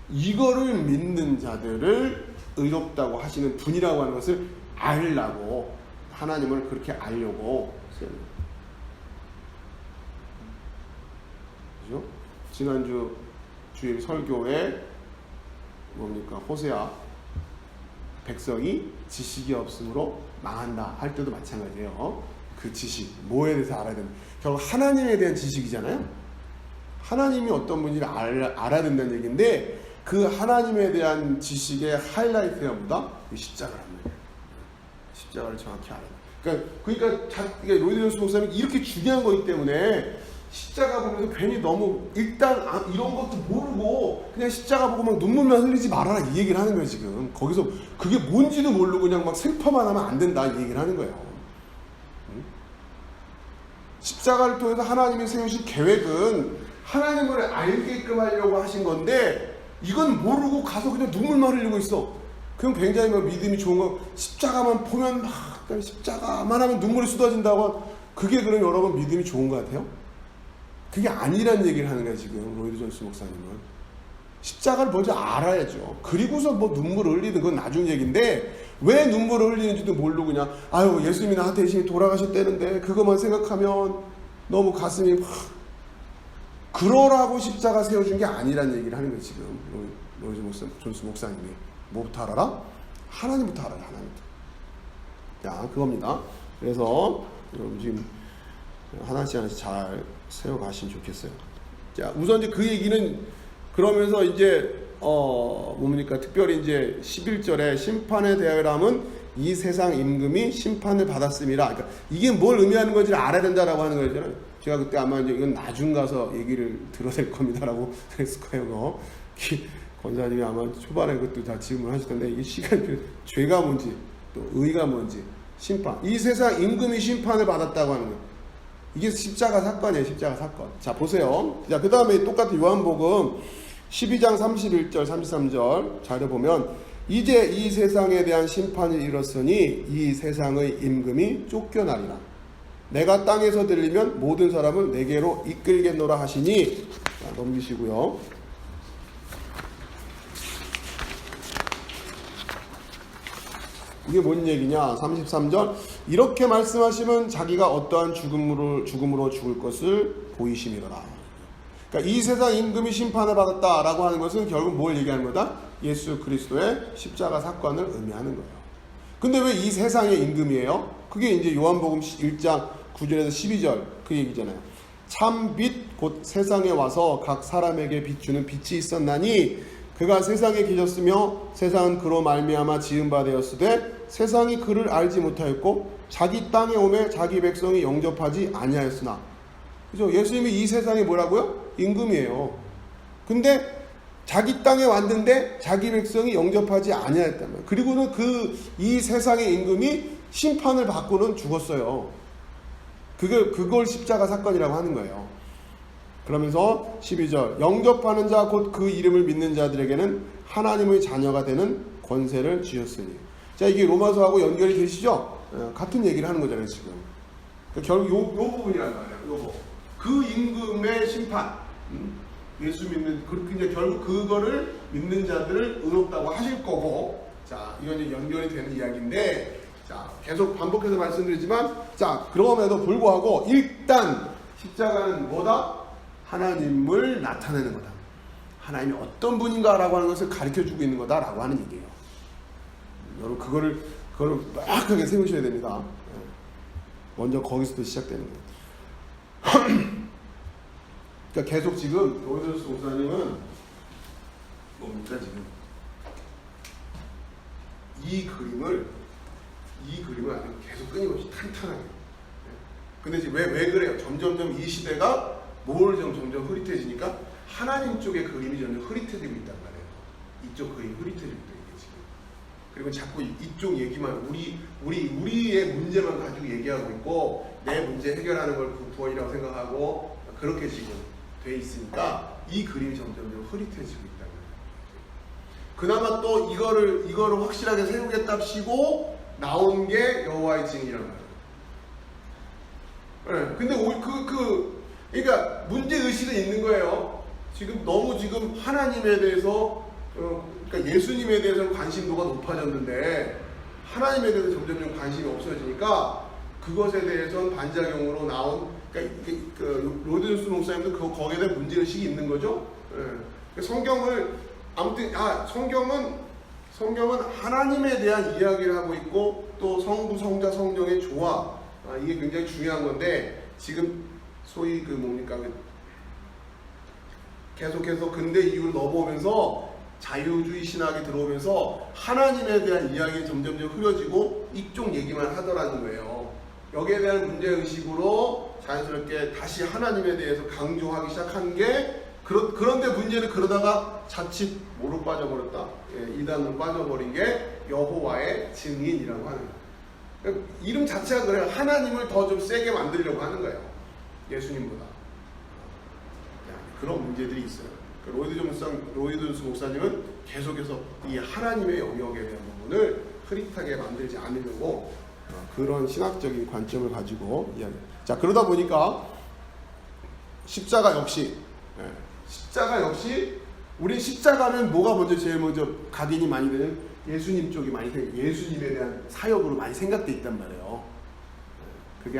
이거를 믿는 자들을 의롭다고 하시는 분이라고 하는 것을 알라고, 하나님을 그렇게 알려고 세웁니다. 그죠? 지난주 주일 설교에 뭡니까? 호세아 백성이 지식이 없으므로 망한다 할 때도 마찬가지예요. 그 지식, 뭐에 대해서 알아야 된다. 결국 하나님에 대한 지식이잖아요. 하나님이 어떤 분인지를 알아야 된다는 얘기인데, 그 하나님에 대한 지식의 하이라이트가 뭐다? 십자가란 말이에요. 십자가를 정확히 알아야 돼. 그러니까 로이드 존스 목사님이 이렇게 중요한 거기 때문에 십자가 보면서 괜히 너무 일단 이런 것도 모르고 그냥 십자가 보고 막 눈물만 흘리지 말아라, 이 얘기를 하는 거예요. 지금 거기서 그게 뭔지도 모르고 그냥 막 슬퍼만 하면 안 된다, 이 얘기를 하는 거예요. 십자가를 통해서 하나님이 세우신 계획은 하나님을 알게끔 하려고 하신 건데, 이건 모르고 가서 그냥 눈물만 흘리고 있어. 그럼 굉장히 믿음이 좋은 거, 십자가만 보면 십자가만 하면 눈물이 쏟아진다고, 그게 그럼 여러분 믿음이 좋은 것 같아요? 그게 아니란 얘기를 하는 거예요. 지금 로이드 존스 목사님은 십자가를 먼저 알아야죠. 그리고서 뭐 눈물을 흘리든 그건 나중 얘기인데, 왜 눈물을 흘리는지도 모르고 그냥 아유 예수님이 나한테 대신에 돌아가셨다는데 그것만 생각하면 너무 가슴이 확, 그러라고 십자가 세워준 게 아니란 얘기를 하는 거예요. 지금 로이드 존스 목사님이 뭐부터 알아라? 하나님부터 알아라. 하나님부터. 자, 그겁니다. 그래서 여러분 지금 하나씩 하나씩 잘 세워가시면 좋겠어요. 자, 우선 이제 그 얘기는 그러면서 이제 뭡니까? 특별히 이제 11절에 심판에 대하여라면 이 세상 임금이 심판을 받았음이라. 그러니까 이게 뭘 의미하는 건지를 알아야 된다라고 하는 거잖아요. 제가 그때 아마 이제 이건 나중 가서 얘기를 들어야 될 겁니다라고 그랬을 거예요. 권사님이 아마 초반에 그것도 다 질문하셨던데, 이 시간이 죄가 뭔지 또 의가 뭔지, 심판, 이 세상 임금이 심판을 받았다고 하는 거예요. 이게 십자가 사건이에요. 십자가 사건. 자, 보세요. 자, 그 다음에 똑같은 요한복음 12장 31절 33절 자료 보면, 이제 이 세상에 대한 심판이 이르렀으니 이 세상의 임금이 쫓겨나리라. 내가 땅에서 들리면 모든 사람을 내게로 이끌겠노라 하시니. 자, 넘기시고요. 이게 뭔 얘기냐? 33절. 이렇게 말씀하시면 자기가 어떠한 죽음으로 죽을 것을 보이심이로라. 그러니까 이 세상 임금이 심판을 받았다라고 하는 것은 결국 뭘 얘기하는 거다? 예수 그리스도의 십자가 사건을 의미하는 거예요. 근데 왜 이 세상의 임금이에요? 그게 이제 요한복음 1장 9절에서 12절 그 얘기잖아요. 참 빛 곧 세상에 와서 각 사람에게 비추는 빛이 있었나니 그가 세상에 계셨으며 세상은 그로 말미암아 지은 바 되었으되 세상이 그를 알지 못하였고 자기 땅에 오매 자기 백성이 영접하지 아니하였으나. 그죠? 예수님이 이 세상에 뭐라고요? 임금이에요. 근데 자기 땅에 왔는데 자기 백성이 영접하지 아니하였단 말이에요. 그리고는 이 세상의 임금이 심판을 받고는 죽었어요. 그걸 십자가 사건이라고 하는 거예요. 그러면서 12절, 영접하는 자 곧 그 이름을 믿는 자들에게는 하나님의 자녀가 되는 권세를 주셨으니. 자, 이게 로마서하고 연결이 되시죠? 같은 얘기를 하는 거잖아요, 지금. 그러니까 결국 요 부분이란 말이에요. 요거. 그 임금의 심판. 예수 믿는 그렇게 이제 결국 그거를 믿는 자들을 의롭다고 하실 거고, 자 이건 이제 연결이 되는 이야기인데, 자 계속 반복해서 말씀드리지만, 자 그럼에도 불구하고 일단 십자가는 뭐다? 하나님을 나타내는 거다. 하나님이 어떤 분인가라고 하는 것을 가르쳐주고 있는 거다라고 하는 얘기예요. 여러분 그거를 명확하게 세우셔야 됩니다. 먼저 거기서부터 시작되는 거예요. 그러니까 계속 지금 로이더스 목사님은 뭡니까 지금 이 그림을 아주 계속 끊임없이 탄탄하게. 근데 지금 왜 그래요? 점점점 이 시대가 점점 흐릿해지니까 하나님 쪽의 그림이 점점 흐릿해지고 있단 말이에요. 이쪽 그림이 흐릿해지고 있다 이게 지금. 그리고 자꾸 이쪽 얘기만 우리의 문제만 가지고 얘기하고 있고, 내 문제 해결하는 걸 구원이라고 생각하고 그렇게 지금 돼 있으니까 이 그림이 점점 흐릿해지고 있다는 거예요. 그나마 또 이거를 확실하게 세우겠답시고 나온 게 여호와의 증인이란 말이에요. 네, 근데 그러니까 문제 의식은 있는 거예요. 지금 너무 지금 하나님에 대해서 그러니까 예수님에 대해서는 관심도가 높아졌는데 하나님에 대해서 점점 관심이 없어지니까 그것에 대해서는 반작용으로 나온, 그러니까 로이더스 목사님도 거기에 대한 문제의식이 있는 거죠. 예. 성경을 아무튼 성경은 하나님에 대한 이야기를 하고 있고, 또 성부, 성자, 성령의 조화, 이게 굉장히 중요한 건데, 지금 소위 계속해서 근대 이후로 넘어오면서 자유주의 신학이 들어오면서 하나님에 대한 이야기가 점점 흐려지고 이쪽 얘기만 하더라는 거예요. 여기에 대한 문제의식으로 자연스럽게 다시 하나님에 대해서 강조하기 시작한 게, 그런데 문제는 그러다가 자칫 뭐로 빠져버렸다? 예, 이단으로 빠져버린 게 여호와의 증인이라고 하는 거예요. 그러니까 이름 자체가 그래요. 하나님을 더 좀 세게 만들려고 하는 거예요. 예수님보다. 그런 문제들이 있어요. 로이더스 목사님은 계속해서 이 하나님의 영역에 대한 부분을 흐릿하게 만들지 않으려고 그런 신학적인 관점을 가지고 이야기해요. 자, 그러다 보니까 십자가 역시 우리 십자가는 뭐가 제일 먼저 각인이 많이 되는 예수님 쪽이 많이 예수님에 대한 사역으로 많이 생각돼 있단 말이에요. 그게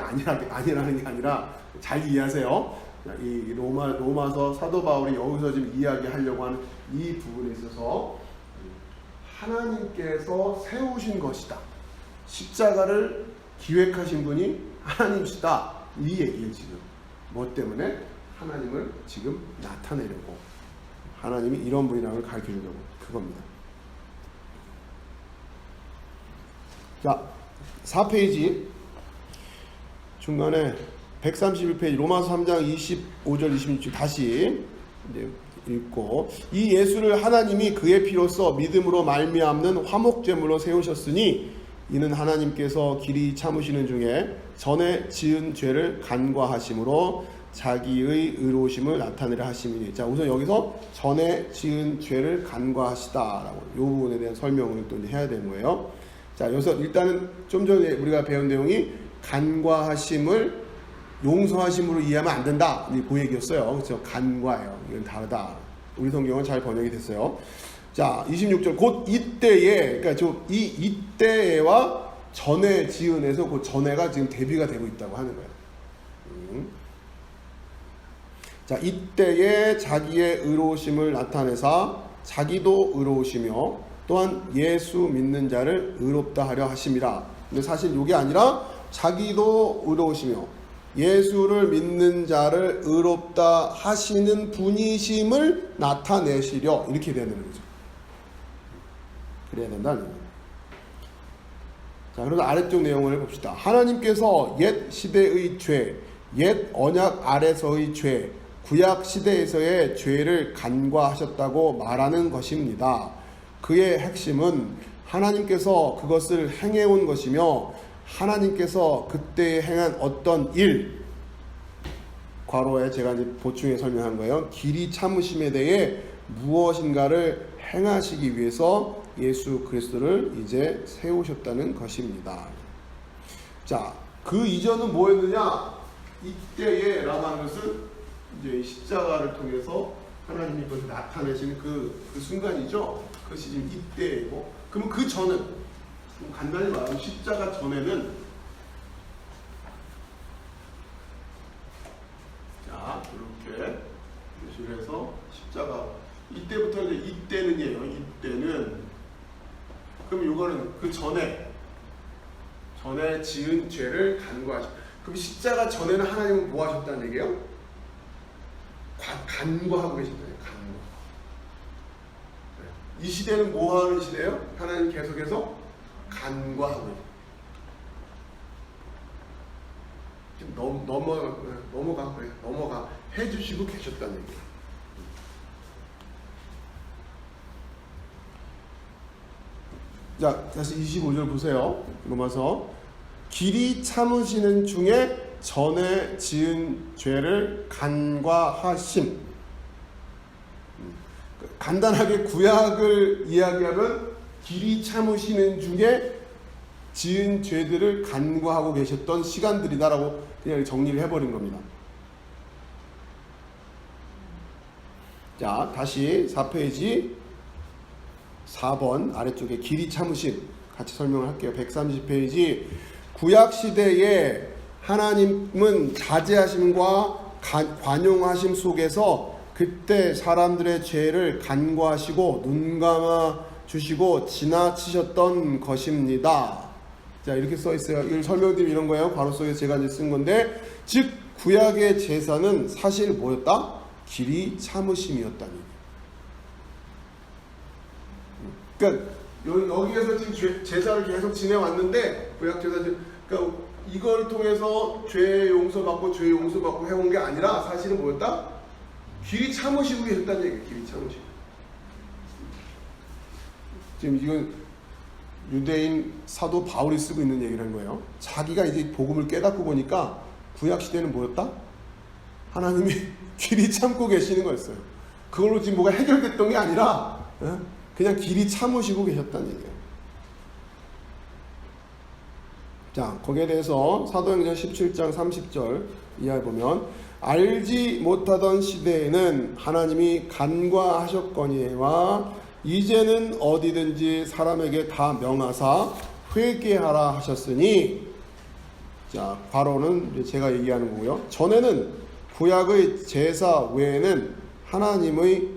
아니라는 게 아니라 잘 이해하세요. 이 로마서 사도 바울이 여기서 지금 이야기하려고 하는 이 부분에 있어서 하나님께서 세우신 것이다. 십자가를 기획하신 분이 하나님이시다. 이 얘기예요 지금. 뭐 때문에? 하나님을 지금 나타내려고. 하나님이 이런 분이라는 걸 가르쳐주려고. 그겁니다. 자, 4페이지 중간에 131페이지 로마서 3장 25절 26절 다시 이제 읽고, 이 예수를 하나님이 그의 피로써 믿음으로 말미암는 화목제물로 세우셨으니 이는 하나님께서 길이 참으시는 중에 전에 지은 죄를 간과하심으로 자기의 의로우심을 나타내려 하심이니. 자, 우선 여기서 전에 지은 죄를 간과하시다라고 이 부분에 대한 설명을 또 이제 해야 되는 거예요. 자, 여기서 일단은 좀 전에 우리가 배운 내용이 간과하심을 용서하심으로 이해하면 안 된다. 그 얘기였어요. 그렇죠? 간과예요. 이건 다르다. 우리 성경은 잘 번역이 됐어요. 자, 26절. 곧 이때에, 그러니까 이때와 전에 지은에서 그 전에가 지금 대비가 되고 있다고 하는 거예요. 자, 이때에 자기의 의로우심을 나타내사 자기도 의로우시며 또한 예수 믿는 자를 의롭다 하려 하심이라. 근데 사실 이게 아니라 자기도 의로우시며 예수를 믿는 자를 의롭다 하시는 분이심을 나타내시려, 이렇게 되는 거죠. 그래야 된다는 거예요. 자, 그래서 아래쪽 내용을 봅시다. 하나님께서 옛 시대의 죄, 옛 언약 아래서의 죄, 구약 시대에서의 죄를 간과하셨다고 말하는 것입니다. 그의 핵심은 하나님께서 그것을 행해온 것이며 하나님께서 그때 행한 어떤 일, 괄호에 제가 이제 보충해 설명한 거예요. 길이 참으심에 대해 무엇인가를 행하시기 위해서 예수 그리스도를 이제 세우셨다는 것입니다. 자, 그 이전은 뭐였느냐? 이때에 라고 하는 것은 이제 십자가를 통해서 하나님이 그것을 나타내시는 그 순간이죠. 그것이 지금 이때이고, 그러면 그 전은 간단히 말하면 십자가 전에는 자 이렇게 표시를 해서 십자가 이때부터 이제 이때는이에요. 이때는 그럼 이거는 그 전에 지은 죄를 간구하시. 그럼 십자가 전에는 하나님은 뭐 하셨다는 얘기예요? 간구하고 계신다는 간구. 이 시대는 뭐 하는 시대예요? 하나님 계속해서 간구하고 있어요. 지금 넘어가 해주시고 계셨다는 얘기예요. 자, 다시 25절 보세요. 로마서. 길이 참으시는 중에 전에 지은 죄를 간과하심. 간단하게 구약을 이야기하면 길이 참으시는 중에 지은 죄들을 간과하고 계셨던 시간들이다라고 그냥 정리를 해버린 겁니다. 자, 다시 4페이지 4번 아래쪽에 길이 참으심 같이 설명을 할게요. 130페이지 구약 시대에 하나님은 자제하심과 관용하심 속에서 그때 사람들의 죄를 간과하시고 눈감아 주시고 지나치셨던 것입니다. 자, 이렇게 써 있어요. 이걸 설명드리면 이런 거예요. 괄호 속에 제가 이제 쓴 건데, 즉 구약의 제사는 사실 뭐였다? 길이 참으심이었다니. 그러니까 여기에서 지금 제사를 계속 지내왔는데 구약 제사, 그러니까 이걸 통해서 죄 용서받고 해온 게 아니라 사실은 뭐였다? 길이 참으시고 계셨다는 얘기예요. 길이 참으시고. 지금 이건 유대인 사도 바울이 쓰고 있는 얘기라는 거예요. 자기가 이제 복음을 깨닫고 보니까 구약 시대는 뭐였다? 하나님이 길이 참고 계시는 거였어요. 그걸로 지금 뭐가 해결됐던 게 아니라 그냥 길이 참으시고 계셨다는 얘기예요. 자, 거기에 대해서 사도행전 17장 30절 이하에 보면 알지 못하던 시대에는 하나님이 간과하셨거니와 이제는 어디든지 사람에게 다 명하사 회개하라 하셨으니, 자, 괄호는 제가 얘기하는 거고요. 전에는 구약의 제사 외에는 하나님의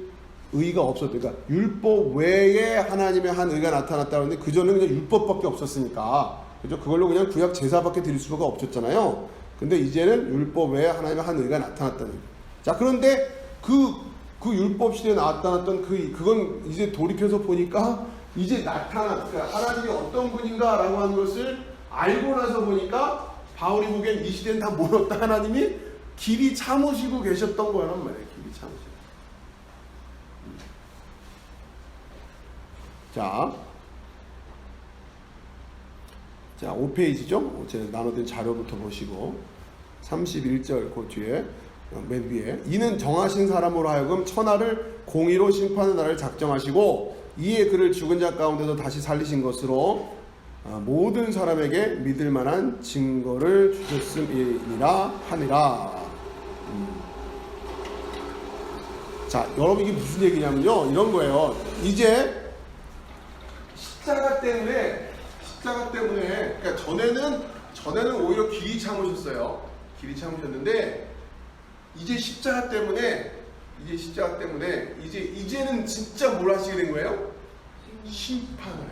의가 없었대요. 그러니까 율법 외에 하나님의 한 의가 나타났다는데 그 전에는 그냥 율법밖에 없었으니까, 그죠? 그걸로 그냥 구약 제사밖에 드릴 수가 없었잖아요. 근데 이제는 율법 외에 하나님의 한 의가 나타났다는 거예요. 자, 그런데 그 율법 시대에 나타났던 그건 이제 돌이켜서 보니까 이제 그러니까 하나님이 어떤 분인가라고 하는 것을 알고 나서 보니까 바울이 보기엔 이 시대는 다 뭐였다? 하나님이 길이 참으시고 계셨던 거란 말이에요. 길이 참으시고. 자, 5페이지죠? 제가 나눠드린 자료부터 보시고 31절 그 뒤에 맨 위에 이는 정하신 사람으로 하여금 천하를 공의로 심판의 날을 작정하시고 이에 그를 죽은 자 가운데서 다시 살리신 것으로 모든 사람에게 믿을 만한 증거를 주셨음이니라 하니라. 자, 여러분 이게 무슨 얘기냐면요, 이런 거예요. 이제 십자가 때문에 그러니까 전에는 오히려 길이 참으셨어요. 길이 참으셨는데 이제 십자가 때문에 이제는 진짜 뭘 하시게 된 거예요? 심판을 해요.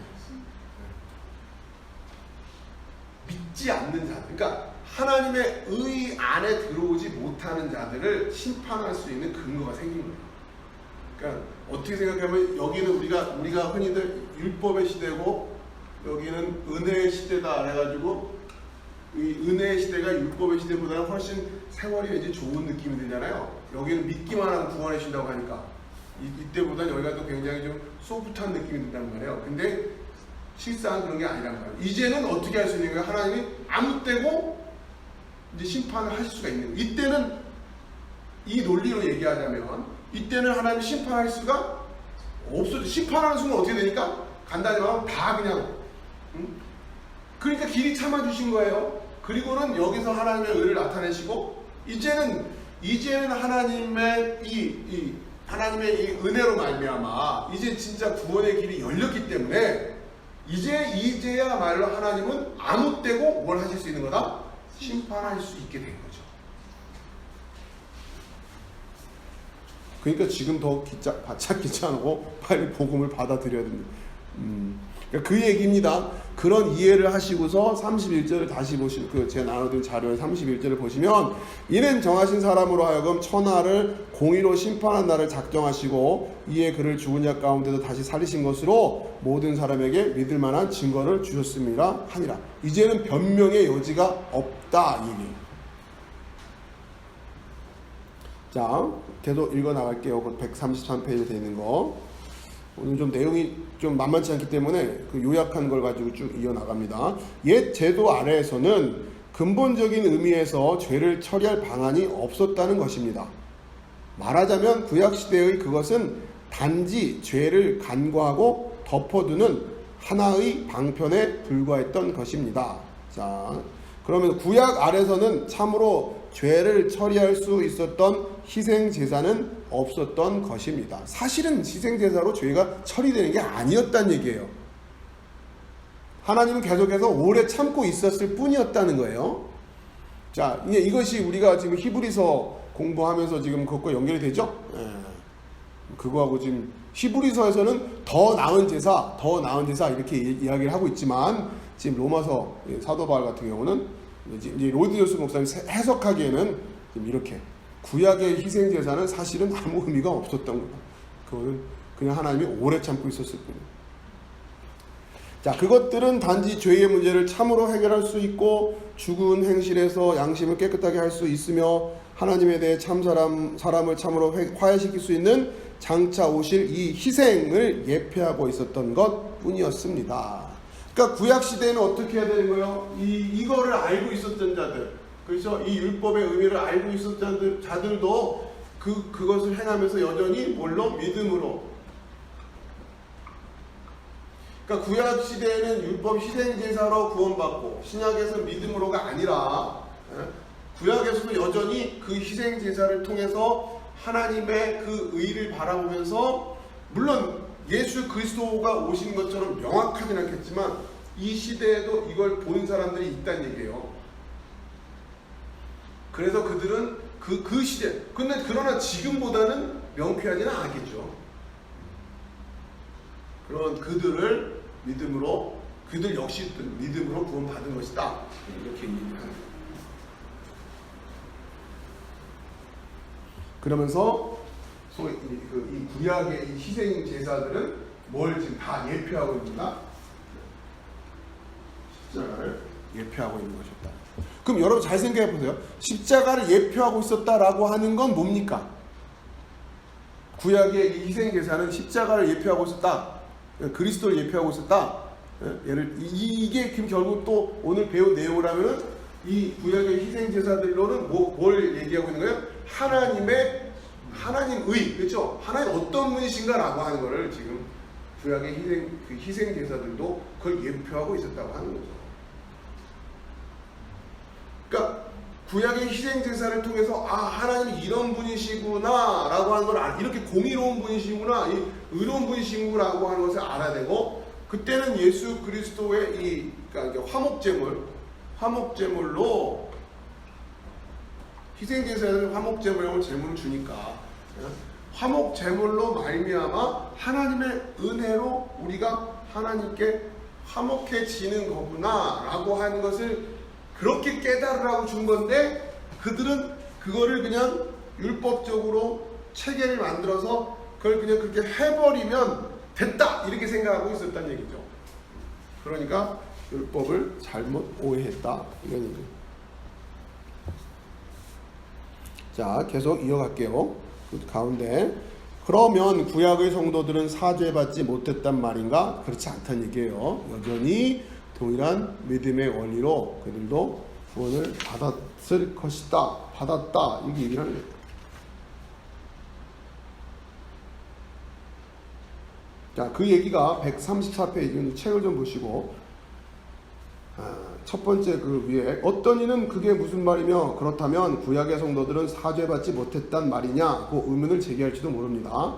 믿지 않는 자들, 그러니까 하나님의 의 안에 들어오지 못하는 자들을 심판할 수 있는 근거가 생긴 거예요. 그러니까 어떻게 생각하면 여기는 우리가 흔히들 율법의 시대고 여기는 은혜의 시대다 그래가지고 이 은혜의 시대가 율법의 시대보다는 훨씬 세월이 이제 좋은 느낌이 들잖아요. 여기는 믿기만 하면 구원해 주신다고 하니까 이때보다는 여기가 또 굉장히 좀 소프트한 느낌이 든단 말이에요. 근데 실상은 그런 게 아니란 말이에요. 이제는 어떻게 할 수 있는 거예요? 하나님이 아무 때고 이제 심판을 하실 수가 있는 거예요. 이때는 이 논리로 얘기하자면 이때는 하나님이 심판할 수가 없어요. 심판하는 순간 어떻게 되니까? 간단히 말하면 다 그냥 그러니까 길이 참아주신 거예요. 그리고는 여기서 하나님의 의를 나타내시고 이제는 이제는 하나님의 하나님의 이 은혜로 말미암아 이제 진짜 구원의 길이 열렸기 때문에 이제야말로 하나님은 아무 때고 뭘 하실 수 있는 거다? 심판할 수 있게 된 거죠. 그러니까 지금 더 바짝 귀찮고 빨리 복음을 받아들여야 됩니다. 그러니까 그 얘기입니다. 그런 이해를 하시고서 31절을 다시 보시면 제가 나눠드린 자료의 31절을 보시면 이는 정하신 사람으로 하여금 천하를 공의로 심판한 날을 작정하시고 이에 그를 죽은 자 가운데서 다시 살리신 것으로 모든 사람에게 믿을 만한 증거를 주셨음이라 하니라. 이제는 변명의 여지가 없다 이 얘기예요. 자, 계속 읽어 나갈게요. 133페이지에 되어 있는 거. 오늘 좀 내용이 좀 만만치 않기 때문에 그 요약한 걸 가지고 쭉 이어나갑니다. 옛 제도 아래에서는 근본적인 의미에서 죄를 처리할 방안이 없었다는 것입니다. 말하자면 구약시대의 그것은 단지 죄를 간과하고 덮어두는 하나의 방편에 불과했던 것입니다. 자, 그러면 구약 아래에서는 참으로 죄를 처리할 수 있었던 희생제사는 없었던 것입니다. 사실은 희생제사로 죄가 처리되는 게 아니었다는 얘기예요. 하나님은 계속해서 오래 참고 있었을 뿐이었다는 거예요. 자, 이제 이것이 우리가 지금 히브리서 공부하면서 지금 그것과 연결이 되죠? 그거하고 지금 히브리서에서는 더 나은 제사 이렇게 이야기를 하고 있지만 지금 로마서 사도 바울 같은 경우는 이제 로디오스 목사님 해석하기에는 지금 이렇게 구약의 희생 제사는 사실은 아무 의미가 없었던 거다. 그거는 그냥 하나님이 오래 참고 있었을 뿐이에요. 자, 그것들은 단지 죄의 문제를 참으로 해결할 수 있고 죽은 행실에서 양심을 깨끗하게 할 수 있으며 하나님에 대해 사람을 참으로 화해시킬 수 있는 장차 오실 이 희생을 예표하고 있었던 것 뿐이었습니다. 그러니까 구약 시대에는 어떻게 해야 되는 거예요? 이거를 알고 있었던 자들, 그렇죠? 이 율법의 의미를 알고 있었던 자들도 그것을 행하면서 여전히 뭘로? 믿음으로. 그러니까 구약 시대에는 율법 희생 제사로 구원받고 신약에서 믿음으로가 아니라 구약에서도 여전히 그 희생 제사를 통해서 하나님의 그 의를 바라보면서 물론 예수 그리스도가 오신 것처럼 명확하진 않겠지만 이 시대에도 이걸 본 사람들이 있다는 얘기예요. 그래서 그들은 그 시대, 그러나 지금보다는 명쾌하지는 않겠죠. 그런 그들을 믿음으로, 그들 역시 믿음으로 구원받은 것이다. 이렇게 얘기합니다. 그러면서 소위 이 구약의 이 희생 제사들은 뭘 지금 다 예표하고 있는가? 십자가를 예표하고 있는 것이었다. 그럼 여러분 잘 생각해 보세요. 십자가를 예표하고 있었다라고 하는 건 뭡니까? 구약의 이 희생 제사는 십자가를 예표하고 있었다. 그리스도를 예표하고 있었다. 이게 결국 또 오늘 배운 내용을 하면은 이 구약의 희생 제사들로는 뭘 얘기하고 있는 거예요? 하나님의, 그렇죠? 하나님 어떤 분이신가라고 하는 거를 지금 구약의 희생 제사들도 그걸 예표하고 있었다고 하는 거죠. 그러니까 구약의 희생 제사를 통해서 하나님이 이런 분이시구나 라고 하는 걸 이렇게 공의로운 분이시구나, 의로운 분이시구나라고 하는 것을 알아야 되고, 그때는 예수 그리스도의 그러니까 화목제물로 희생 제사는 화목제물이라고 제물을 주니까 화목제물로 말미암아 하나님의 은혜로 우리가 하나님께 화목해지는 거구나 라고 하는 것을 그렇게 깨달으라고 준 건데, 그들은 그거를 그냥 율법적으로 체계를 만들어서 그걸 그냥 그렇게 해버리면 됐다 이렇게 생각하고 있었다는 얘기죠. 그러니까 율법을 잘못 오해했다 이런 얘기예요. 자, 계속 이어갈게요. 그 가운데 그러면 구약의 성도들은 사죄받지 못했단 말인가? 그렇지 않다는 얘기예요. 여전히 동일한 믿음의 원리로 그들도 구원을 받았을 것이다. 받았다. 이렇게 얘기를 하는 거예요. 자, 그 얘기가 134페이지 책을 좀 보시고 첫 번째 그 위에 어떤 이는 그게 무슨 말이며 그렇다면 구약의 성도들은 사죄받지 못했단 말이냐 그 의문을 제기할지도 모릅니다.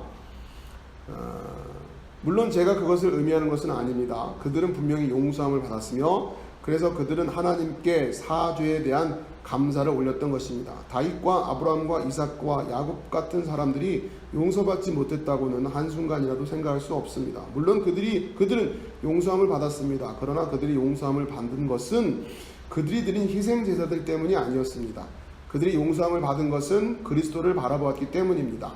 물론 제가 그것을 의미하는 것은 아닙니다. 그들은 분명히 용서함을 받았으며 그래서 그들은 하나님께 사죄에 대한 감사를 올렸던 것입니다. 다윗과 아브라함과 이삭과 야곱 같은 사람들이 용서받지 못했다고는 한순간이라도 생각할 수 없습니다. 물론 그들은 용서함을 받았습니다. 그러나 그들이 용서함을 받은 것은 그들이 드린 희생 제사들 때문이 아니었습니다. 그들이 용서함을 받은 것은 그리스도를 바라보았기 때문입니다.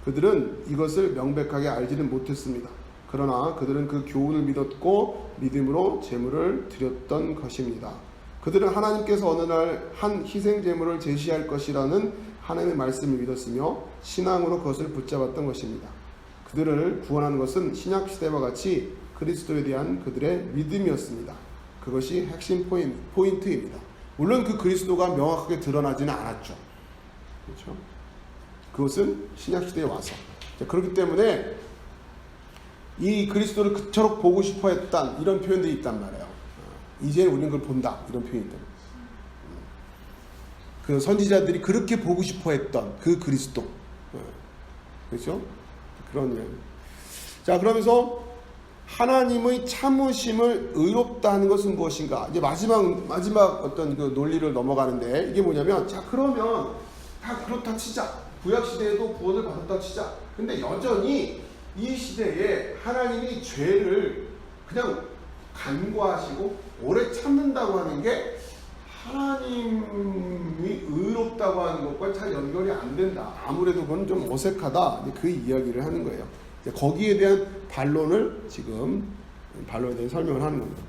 그들은 이것을 명백하게 알지는 못했습니다. 그러나 그들은 그 교훈을 믿었고 믿음으로 제물을 드렸던 것입니다. 그들은 하나님께서 어느 날 한 희생 제물을 제시할 것이라는 하나님의 말씀을 믿었으며 신앙으로 그것을 붙잡았던 것입니다. 그들을 구원하는 것은 신약 시대와 같이 그리스도에 대한 그들의 믿음이었습니다. 그것이 핵심 포인트입니다. 물론 그 그리스도가 명확하게 드러나지는 않았죠. 그렇죠? 그것은 신약 시대에 와서. 그렇기 때문에 이 그리스도를 그토록 보고 싶어 했던 이런 표현들이 있단 말이에요. 이제 우리는 그걸 본다. 이런 표현들. 그 선지자들이 그렇게 보고 싶어 했던 그 그리스도. 그렇죠? 그런 이야기. 자, 그러면서 하나님의 참으심을 의롭다 하는 것은 무엇인가? 이제 마지막 어떤 그 논리를 넘어가는데 이게 뭐냐면, 자, 그러면 다 그렇다 치자. 구약 시대에도 구원을 받았다 치자. 근데 여전히 이 시대에 하나님이 죄를 그냥 간과하시고 오래 참는다고 하는 게 하나님이 의롭다고 하는 것과 잘 연결이 안 된다. 아무래도 그건 좀 어색하다. 그 이야기를 하는 거예요. 거기에 대한 반론에 대한 설명을 하는 겁니다.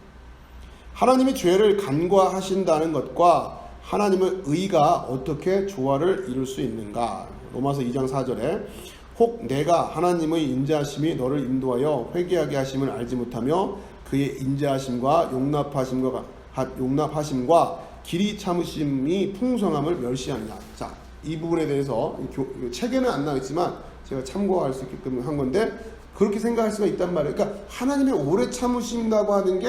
하나님이 죄를 간과하신다는 것과 하나님의 의가 어떻게 조화를 이룰 수 있는가? 로마서 2장 4절에 혹 내가 하나님의 인자하심이 너를 인도하여 회개하게 하심을 알지 못하며 그의 인자하심과 용납하심과 길이 참으심이 풍성함을 멸시하느냐. 자, 이 부분에 대해서 책에는 안 나와 있지만 제가 참고할 수 있기 때문에 한 건데 그렇게 생각할 수가 있단 말이에요. 그러니까 하나님의 오래 참으신다고 하는 게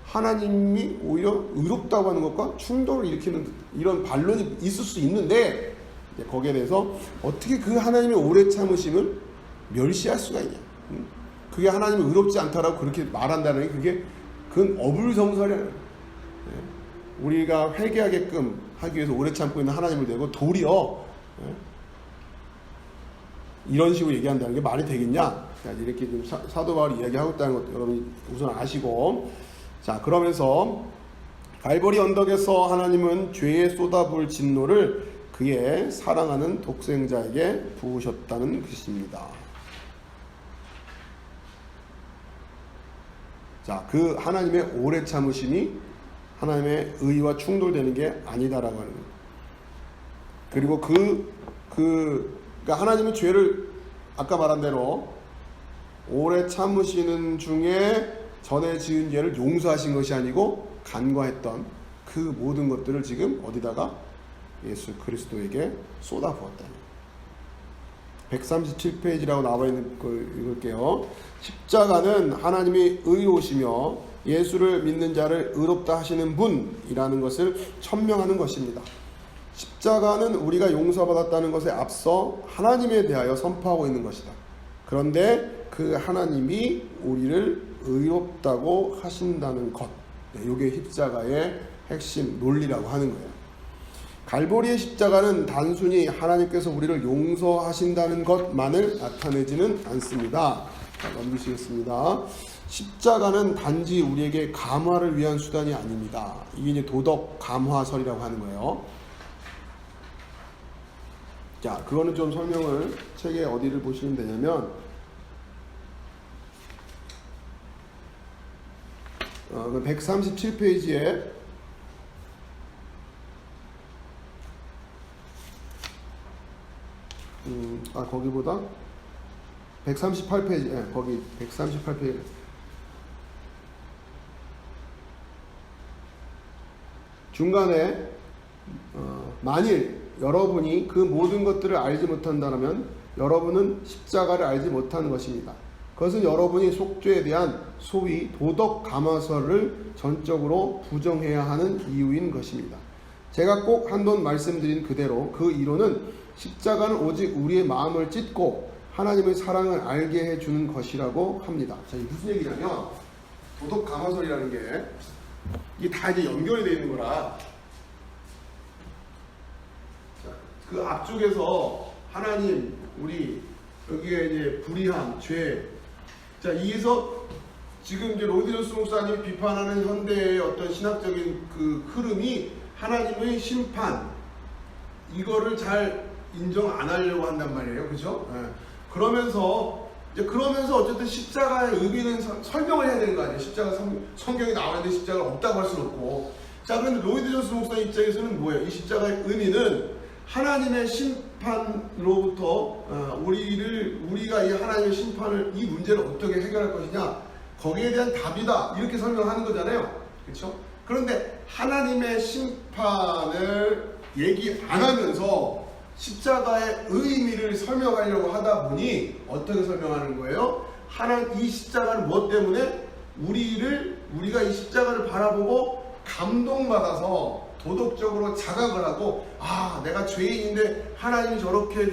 하나님이 오히려 의롭다고 하는 것과 충돌을 일으키는 이런 반론이 있을 수 있는데 거기에 대해서 어떻게 그 하나님의 오래 참으심을 멸시할 수가 있냐. 그게 하나님이 의롭지 않다라고 그렇게 말한다는 게 그건 어불성설이에요. 우리가 회개하게끔 하기 위해서 오래 참고 있는 하나님을 대고 도리어 이런 식으로 얘기한다는 게 말이 되겠냐? 이렇게 좀 사도 바울이 이야기하고 있다는 것도 여러분 우선 아시고, 자, 그러면서 갈보리 언덕에서 하나님은 죄에 쏟아부을 진노를 그의 사랑하는 독생자에게 부으셨다는 것입니다. 자, 그 하나님의 오래 참으심이 하나님의 의와 충돌되는 게 아니다라고 하는 거예요. 그리고 그러니까 하나님은 죄를 아까 말한 대로 오래 참으시는 중에 전에 지은 죄를 용서하신 것이 아니고 간과했던 그 모든 것들을 지금 어디다가 예수 그리스도에게 쏟아부었다. 137페이지라고 나와 있는 걸 읽을게요. 십자가는 하나님이 의로우시며 예수를 믿는 자를 의롭다 하시는 분이라는 것을 천명하는 것입니다. 십자가는 우리가 용서받았다는 것에 앞서 하나님에 대하여 선포하고 있는 것이다. 그런데 그 하나님이 우리를 의롭다고 하신다는 것, 이게 십자가의 핵심 논리라고 하는 거예요. 갈보리의 십자가는 단순히 하나님께서 우리를 용서하신다는 것만을 나타내지는 않습니다. 자, 넘기시겠습니다. 십자가는 단지 우리에게 감화를 위한 수단이 아닙니다. 이게 이제 도덕 감화설이라고 하는 거예요. 자, 그거는 좀 설명을 책에 어디를 보시면 되냐면 137페이지에 거기보다 138페이지, 거기 138페이지. 중간에 만일 여러분이 그 모든 것들을 알지 못한다면 여러분은 십자가를 알지 못하는 것입니다. 그것은 여러분이 속죄에 대한 소위 도덕 가마설을 전적으로 부정해야 하는 이유인 것입니다. 제가 꼭 한번 말씀드린 그대로 그 이론은 십자가는 오직 우리의 마음을 찢고 하나님의 사랑을 알게 해주는 것이라고 합니다. 자, 이게 무슨 얘기냐면 도덕 가마설이라는 게 이게 다 이제 연결이 되어 있는 거라. 자, 그 앞쪽에서 하나님, 우리 여기에 이제 불의함, 죄. 자, 여기서 지금 이제 로이드 존스 목사님이 비판하는 현대의 어떤 신학적인 그 흐름이 하나님의 심판, 이거를 잘 인정 안 하려고 한단 말이에요. 그죠? 네. 그러면서 어쨌든 십자가의 의미는 설명을 해야 되는 거 아니에요. 십자가 성경에 나와 있는데 십자가가 없다고 할 수는 없고. 자, 그런데 로이드 존스 목사님 입장에서는 뭐예요? 이 십자가의 의미는 하나님의 심판으로부터 우리가 이 하나님의 심판을, 이 문제를 어떻게 해결할 것이냐, 거기에 대한 답이다, 이렇게 설명하는 거잖아요. 그렇죠? 그런데 하나님의 심판을 얘기 안 하면서 십자가의 의미를 설명하려고 하다 보니 어떻게 설명하는 거예요? 이 십자가는 무엇 때문에 우리가 이 십자가를 바라보고 감동받아서 도덕적으로 자각을 하고, 아, 내가 죄인인데 하나님이 저렇게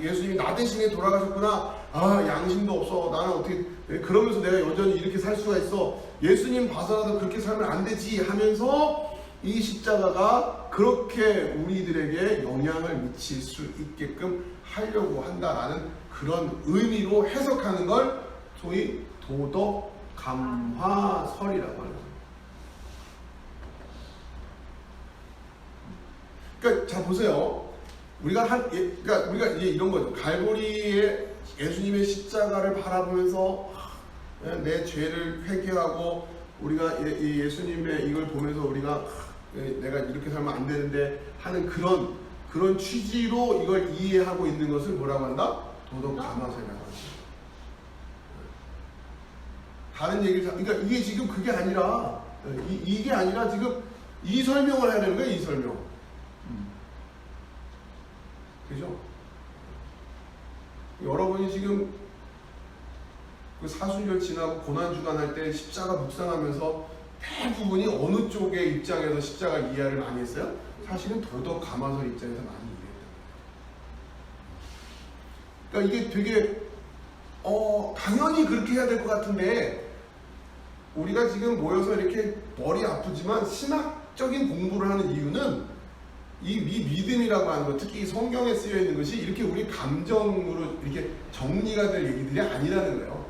예수님이 나 대신에 돌아가셨구나. 아, 양심도 없어. 나는 어떻게 그러면서 내가 여전히 이렇게 살 수가 있어. 예수님 봐서라도 그렇게 살면 안 되지 하면서 이 십자가가 그렇게 우리들에게 영향을 미칠 수 있게끔 하려고 한다라는 그런 의미로 해석하는 걸 소위 도덕 감화설이라고 하는 거예요. 그러니까 자 보세요. 우리가 이제 이런 거죠. 갈보리에 예수님의 십자가를 바라보면서 내 죄를 회개하고, 우리가 예수님의 이걸 보면서 우리가 내가 이렇게 살면 안 되는데 하는 그런 취지로 이걸 이해하고 있는 것을 뭐라고 한다? 도덕 감화설이라고 한다. 다른 얘기를, 그러니까 이게 지금 그게 아니라, 이게 아니라 지금 이 설명을 해야 되는 거예요. 이 설명. 그죠? 여러분이 지금 그 사순절 지나고 고난주간 할 때 십자가 묵상하면서 대부분이 어느 쪽의 입장에서 십자가 이해를 많이 했어요? 사실은 도덕 감화설 입장에서 많이 이해했다. 그러니까 이게 되게 당연히 그렇게 해야 될 것 같은데, 우리가 지금 모여서 이렇게 머리 아프지만 신학적인 공부를 하는 이유는 이 믿음이라고 하는 것, 특히 성경에 쓰여 있는 것이 이렇게 우리 감정으로 이렇게 정리가 될 얘기들이 아니라는 거예요.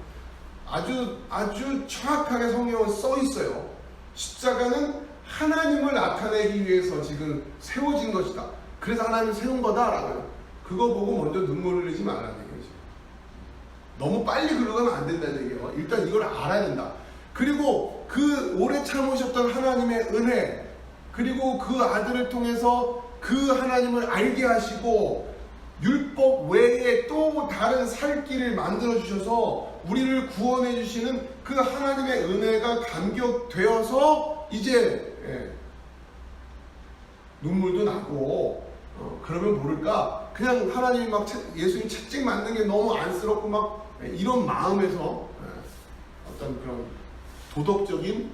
아주 정확하게 성경은 써 있어요. 십자가는 하나님을 나타내기 위해서 지금 세워진 것이다. 그래서 하나님이 세운 거다라고요. 그거 보고 먼저 눈물을 흘리지 말라는 얘기죠. 너무 빨리 흘러가면 안 된다는 얘기예요. 일단 이걸 알아야 된다. 그리고 그 오래 참으셨던 하나님의 은혜, 그리고 그 아들을 통해서 그 하나님을 알게 하시고 율법 외에 또 다른 살 길을 만들어 주셔서 우리를 구원해 주시는 그 하나님의 은혜가 감격되어서 이제 눈물도 나고, 그러면 모를까 그냥 하나님이 막 예수님 채찍 맞는 게 너무 안쓰럽고 막 이런 마음에서 어떤 그런 도덕적인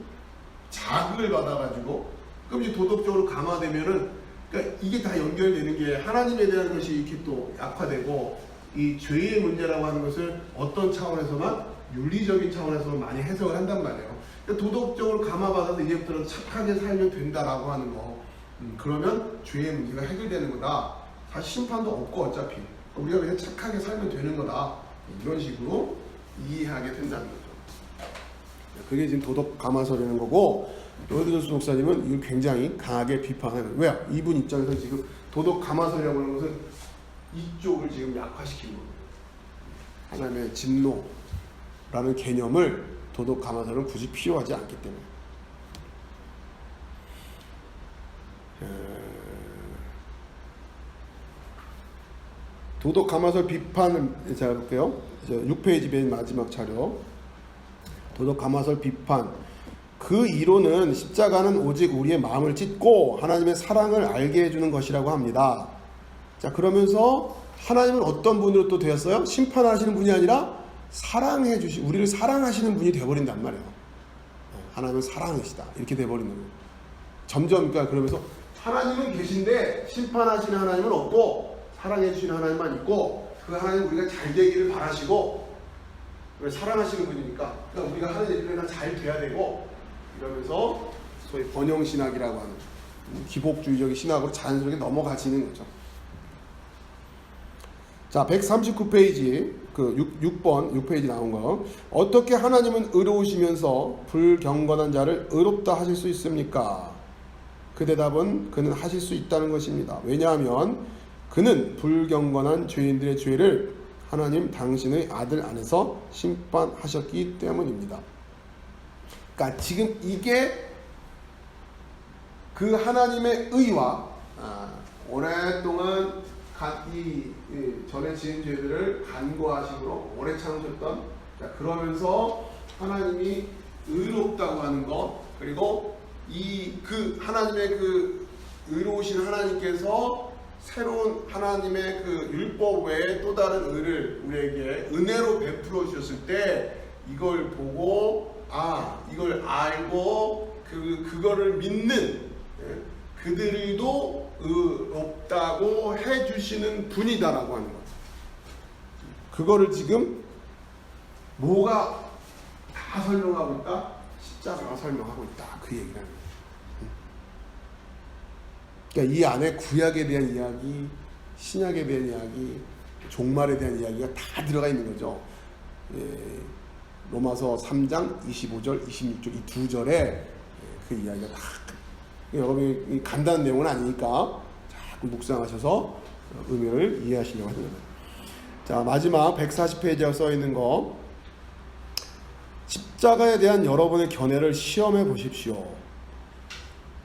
자극을 받아가지고, 그럼 이제 도덕적으로 감화되면은, 그러니까 이게 다 연결되는 게 하나님에 대한 것이 이렇게 또 약화되고, 이 죄의 문제라고 하는 것을 어떤 차원에서만, 윤리적인 차원에서만 많이 해석을 한단 말이에요. 그러니까 도덕적으로 감화받아서 이제부터는 착하게 살면 된다라고 하는 거, 그러면 죄의 문제가 해결되는 거다. 사실 심판도 없고 어차피 우리가 그냥 착하게 살면 되는 거다. 이런 식으로 이해하게 된다는 거죠. 그게 지금 도덕 감화설이라는 거고, 로이드 존스 목사님은 이걸 굉장히 강하게 비판하는 거예요. 왜요? 이분 입장에서 지금 도덕 감화설이라고 하는 것은 이쪽을 지금 약화시키는 거예요. 하나님의 진노라는 개념을 도덕 감화설은 굳이 필요하지 않기 때문에. 도덕 감화설 비판을 잘 볼게요. 6페이지 맨 마지막 자료. 도덕 감화설 비판. 그 이론은 십자가는 오직 우리의 마음을 찢고 하나님의 사랑을 알게 해주는 것이라고 합니다. 자, 그러면서 하나님은 어떤 분으로 또 되었어요? 심판하시는 분이 아니라 사랑해 주시, 우리를 사랑하시는 분이 되어버린단 말이에요. 하나님은 사랑이시다 이렇게 되어버리는 거예요. 점점 그러니까 그러면서 하나님은 계신데 심판하시는 하나님은 없고 사랑해 주시는 하나님만 있고 그 하나님 우리가 잘 되기를 바라시고 사랑하시는 분이니까 그러니까 우리가 하는 일들은 잘 돼야 되고 이러면서 소위 번영신학이라고 하는 기복주의적인 신학으로 자연스럽게 넘어가지는 거죠. 자, 139페이지 그 6페이지 나온 거. 어떻게 하나님은 의로우시면서 불경건한 자를 의롭다 하실 수 있습니까? 그 대답은 그는 하실 수 있다는 것입니다. 왜냐하면 그는 불경건한 죄인들의 죄를 하나님 당신의 아들 안에서 심판하셨기 때문입니다. 그러니까 지금 이게 그 하나님의 의와 오랫동안 이 전에 지은 죄들을 간과하심으로 오래 참으셨던, 그러면서 하나님이 의롭다고 하는 것, 그리고 그 하나님의 그 의로우신 하나님께서 새로운 하나님의 그 율법 외에 또 다른 의를 우리에게 은혜로 베풀어 주셨을 때 이걸 보고 이걸 알고 그거를 믿는 그들도 의롭다고 해주시는 분이다라고 하는 거죠. 그거를 지금 뭐가 다 설명하고 있다? 십자가가 설명하고 있다. 그 얘기를 하는 거예요. 그러니까 이 안에 구약에 대한 이야기, 신약에 대한 이야기, 종말에 대한 이야기가 다 들어가 있는 거죠. 로마서 3장 25절, 26절 이 두 절에 그 이야기가 다 여러분이 간단한 내용은 아니니까 자꾸 묵상하셔서 의미를 이해하시려고 하는 거예요. 자, 마지막 140페이지에 써 있는 거, 십자가에 대한 여러분의 견해를 시험해 보십시오.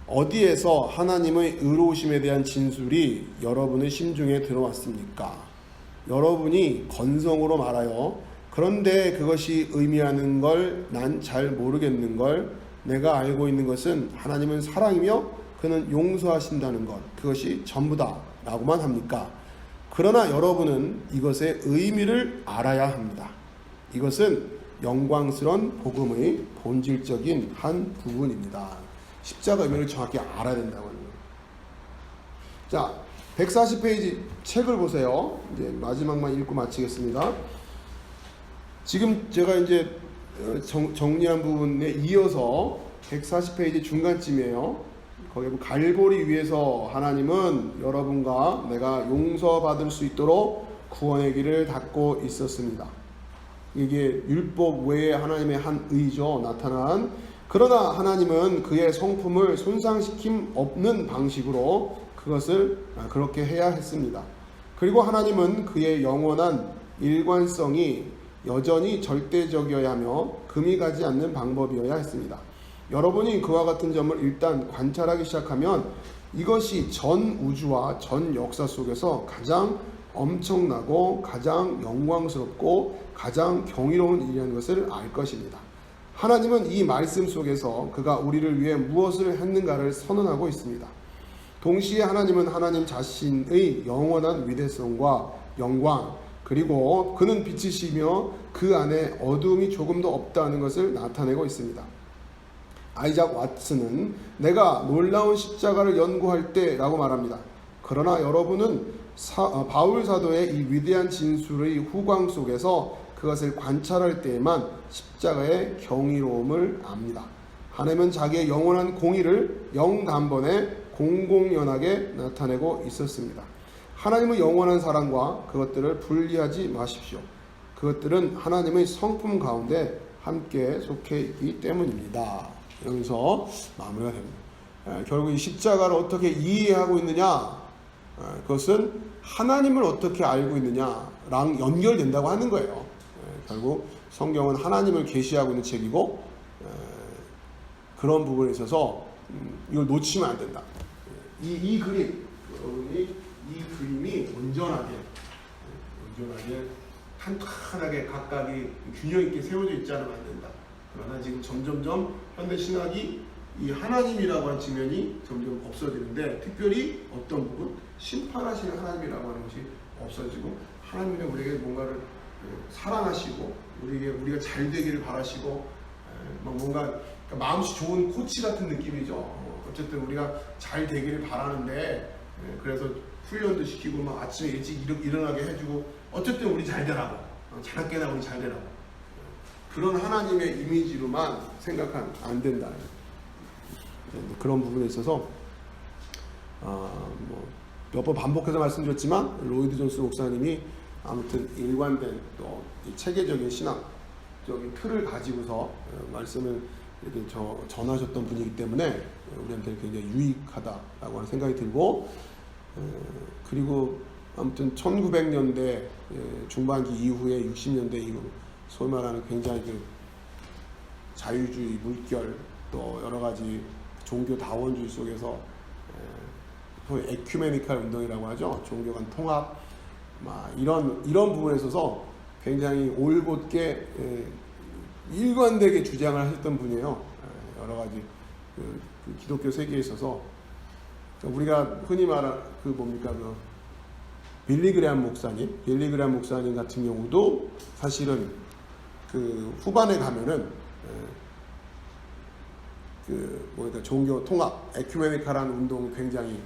어디에서 하나님의 의로우심에 대한 진술이 여러분의 심중에 들어왔습니까? 여러분이 건성으로 말하여 그런데 그것이 의미하는 걸 난 잘 모르겠는 걸, 내가 알고 있는 것은 하나님은 사랑이며 그는 용서하신다는 것, 그것이 전부다 라고만 합니까? 그러나 여러분은 이것의 의미를 알아야 합니다. 이것은 영광스러운 복음의 본질적인 한 부분입니다. 십자가 의미를 정확히 알아야 된다고 하는 거예요. 자, 140페이지 책을 보세요. 이제 마지막만 읽고 마치겠습니다. 지금 제가 이제 정리한 부분에 이어서 140페이지 중간쯤이에요. 거기에 갈보리 위에서 하나님은 여러분과 내가 용서받을 수 있도록 구원의 길을 닫고 있었습니다. 이게 율법 외에 하나님의 한 의죠. 나타난. 그러나 하나님은 그의 성품을 손상시킴 없는 방식으로 그것을 그렇게 해야 했습니다. 그리고 하나님은 그의 영원한 일관성이 여전히 절대적이어야 하며 금이 가지 않는 방법이어야 했습니다. 여러분이 그와 같은 점을 일단 관찰하기 시작하면 이것이 전 우주와 전 역사 속에서 가장 엄청나고 가장 영광스럽고 가장 경이로운 일이라는 것을 알 것입니다. 하나님은 이 말씀 속에서 그가 우리를 위해 무엇을 했는가를 선언하고 있습니다. 동시에 하나님은 하나님 자신의 영원한 위대성과 영광, 그리고 그는 빛이시며 그 안에 어두움이 조금도 없다는 것을 나타내고 있습니다. 아이작 왓슨은 내가 놀라운 십자가를 연구할 때라고 말합니다. 그러나 여러분은 바울 사도의 이 위대한 진술의 후광 속에서 그것을 관찰할 때에만 십자가의 경이로움을 압니다. 하나님은 자기의 영원한 공의를 영단번에 공공연하게 나타내고 있었습니다. 하나님의 영원한 사랑과 그것들을 분리하지 마십시오. 그것들은 하나님의 성품 가운데 함께 속해 있기 때문입니다. 여기서 마무리가 됩니다. 결국 이 십자가를 어떻게 이해하고 있느냐, 그것은 하나님을 어떻게 알고 있느냐랑 연결된다고 하는 거예요. 결국 성경은 하나님을 계시하고 있는 책이고, 그런 부분에 있어서 이걸 놓치면 안 된다. 이 그림, 여러분이 이 그림이 온전하게 탄탄하게 각각이 균형 있게 세워져 있지 않으면 안 된다. 그러나 지금 점점점 현대 신학이 이 하나님이라고 하는 측면이 점점 없어지는데, 특별히 어떤 부분 심판하시는 하나님이라고 하는 것이 없어지고 하나님이 우리에게 뭔가를 사랑하시고 우리가 잘 되기를 바라시고 막 뭔가 그러니까 마음씨 좋은 코치 같은 느낌이죠. 어쨌든 우리가 잘 되기를 바라는데 그래서 훈련도 시키고 막 아침에 일찍 일어나게 해주고 어쨌든 우리 잘 되라고 자나깨나 우리 잘 되라고 그런 하나님의 이미지로만 생각하면 안 된다. 그런 부분에 있어서 몇 번 반복해서 말씀드렸지만 로이드 존스 목사님이 아무튼 일관된 또 체계적인 신학적인 틀을 가지고서 말씀을 이렇게 전하셨던 분이기 때문에 우리한테 굉장히 유익하다라고 하는 생각이 들고 그리고 아무튼 1900년대 중반기 이후에 60년대 이후 소위 말하는 굉장히 그 자유주의 물결 또 여러 가지 종교 다원주의 속에서 소위 에큐메니칼 운동이라고 하죠. 종교 간 통합 이런 부분에 있어서 굉장히 올곧게 일관되게 주장을 하셨던 분이에요. 여러 가지 그 기독교 세계에 있어서 우리가 흔히 말하는 빌리 그레함 목사님 같은 경우도 사실은 그 후반에 가면은 종교 통합 에큐메니칼한 운동을 굉장히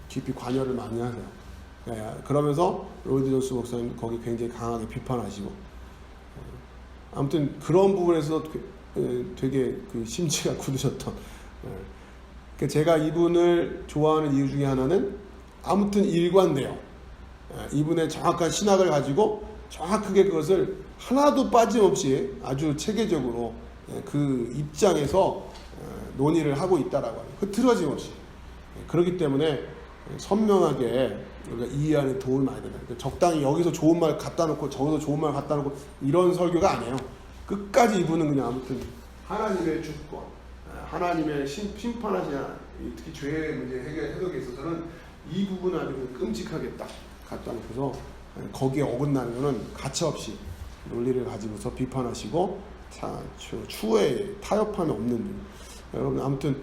깊이 관여를 많이 하세요. 그러면서 로이드 존스 목사님 거기 굉장히 강하게 비판하시고 아무튼 그런 부분에서 되게 그 심지가 굳으셨던 제가 이분을 좋아하는 이유 중에 하나는 아무튼 일관돼요. 이분의 정확한 신학을 가지고 정확하게 그것을 하나도 빠짐없이 아주 체계적으로 그 입장에서 논의를 하고 있다라고 해요. 흐트러짐 없이. 그렇기 때문에 선명하게 우리가 이해하는 도움이 많이 된다. 적당히 여기서 좋은 말 갖다 놓고 저기서 좋은 말 갖다 놓고 이런 설교가 아니에요. 끝까지 이분은 그냥 아무튼 하나님의 주권, 하나님의 심판하시냐, 특히 죄의 문제 해석에 있어서는 이 부분을 아주 끔찍하게 딱 갖다 놓고서 거기에 어긋나는 것은 가차없이 논리를 가지고서 비판하시고 추후에 타협함이 없는 분. 여러분 아무튼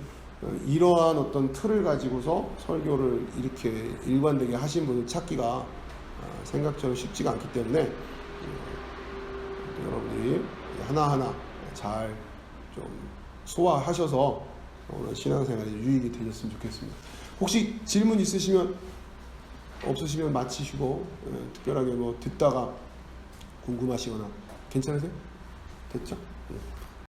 이러한 어떤 틀을 가지고서 설교를 이렇게 일관되게 하신 분을 찾기가 생각처럼 쉽지가 않기 때문에 여러분들이 하나하나 잘 좀 소화하셔서 오늘 신앙생활에 유익이 되셨으면 좋겠습니다. 혹시 질문 없으시면 마치시고 특별하게 뭐 듣다가 궁금하시거나 괜찮으세요? 됐죠?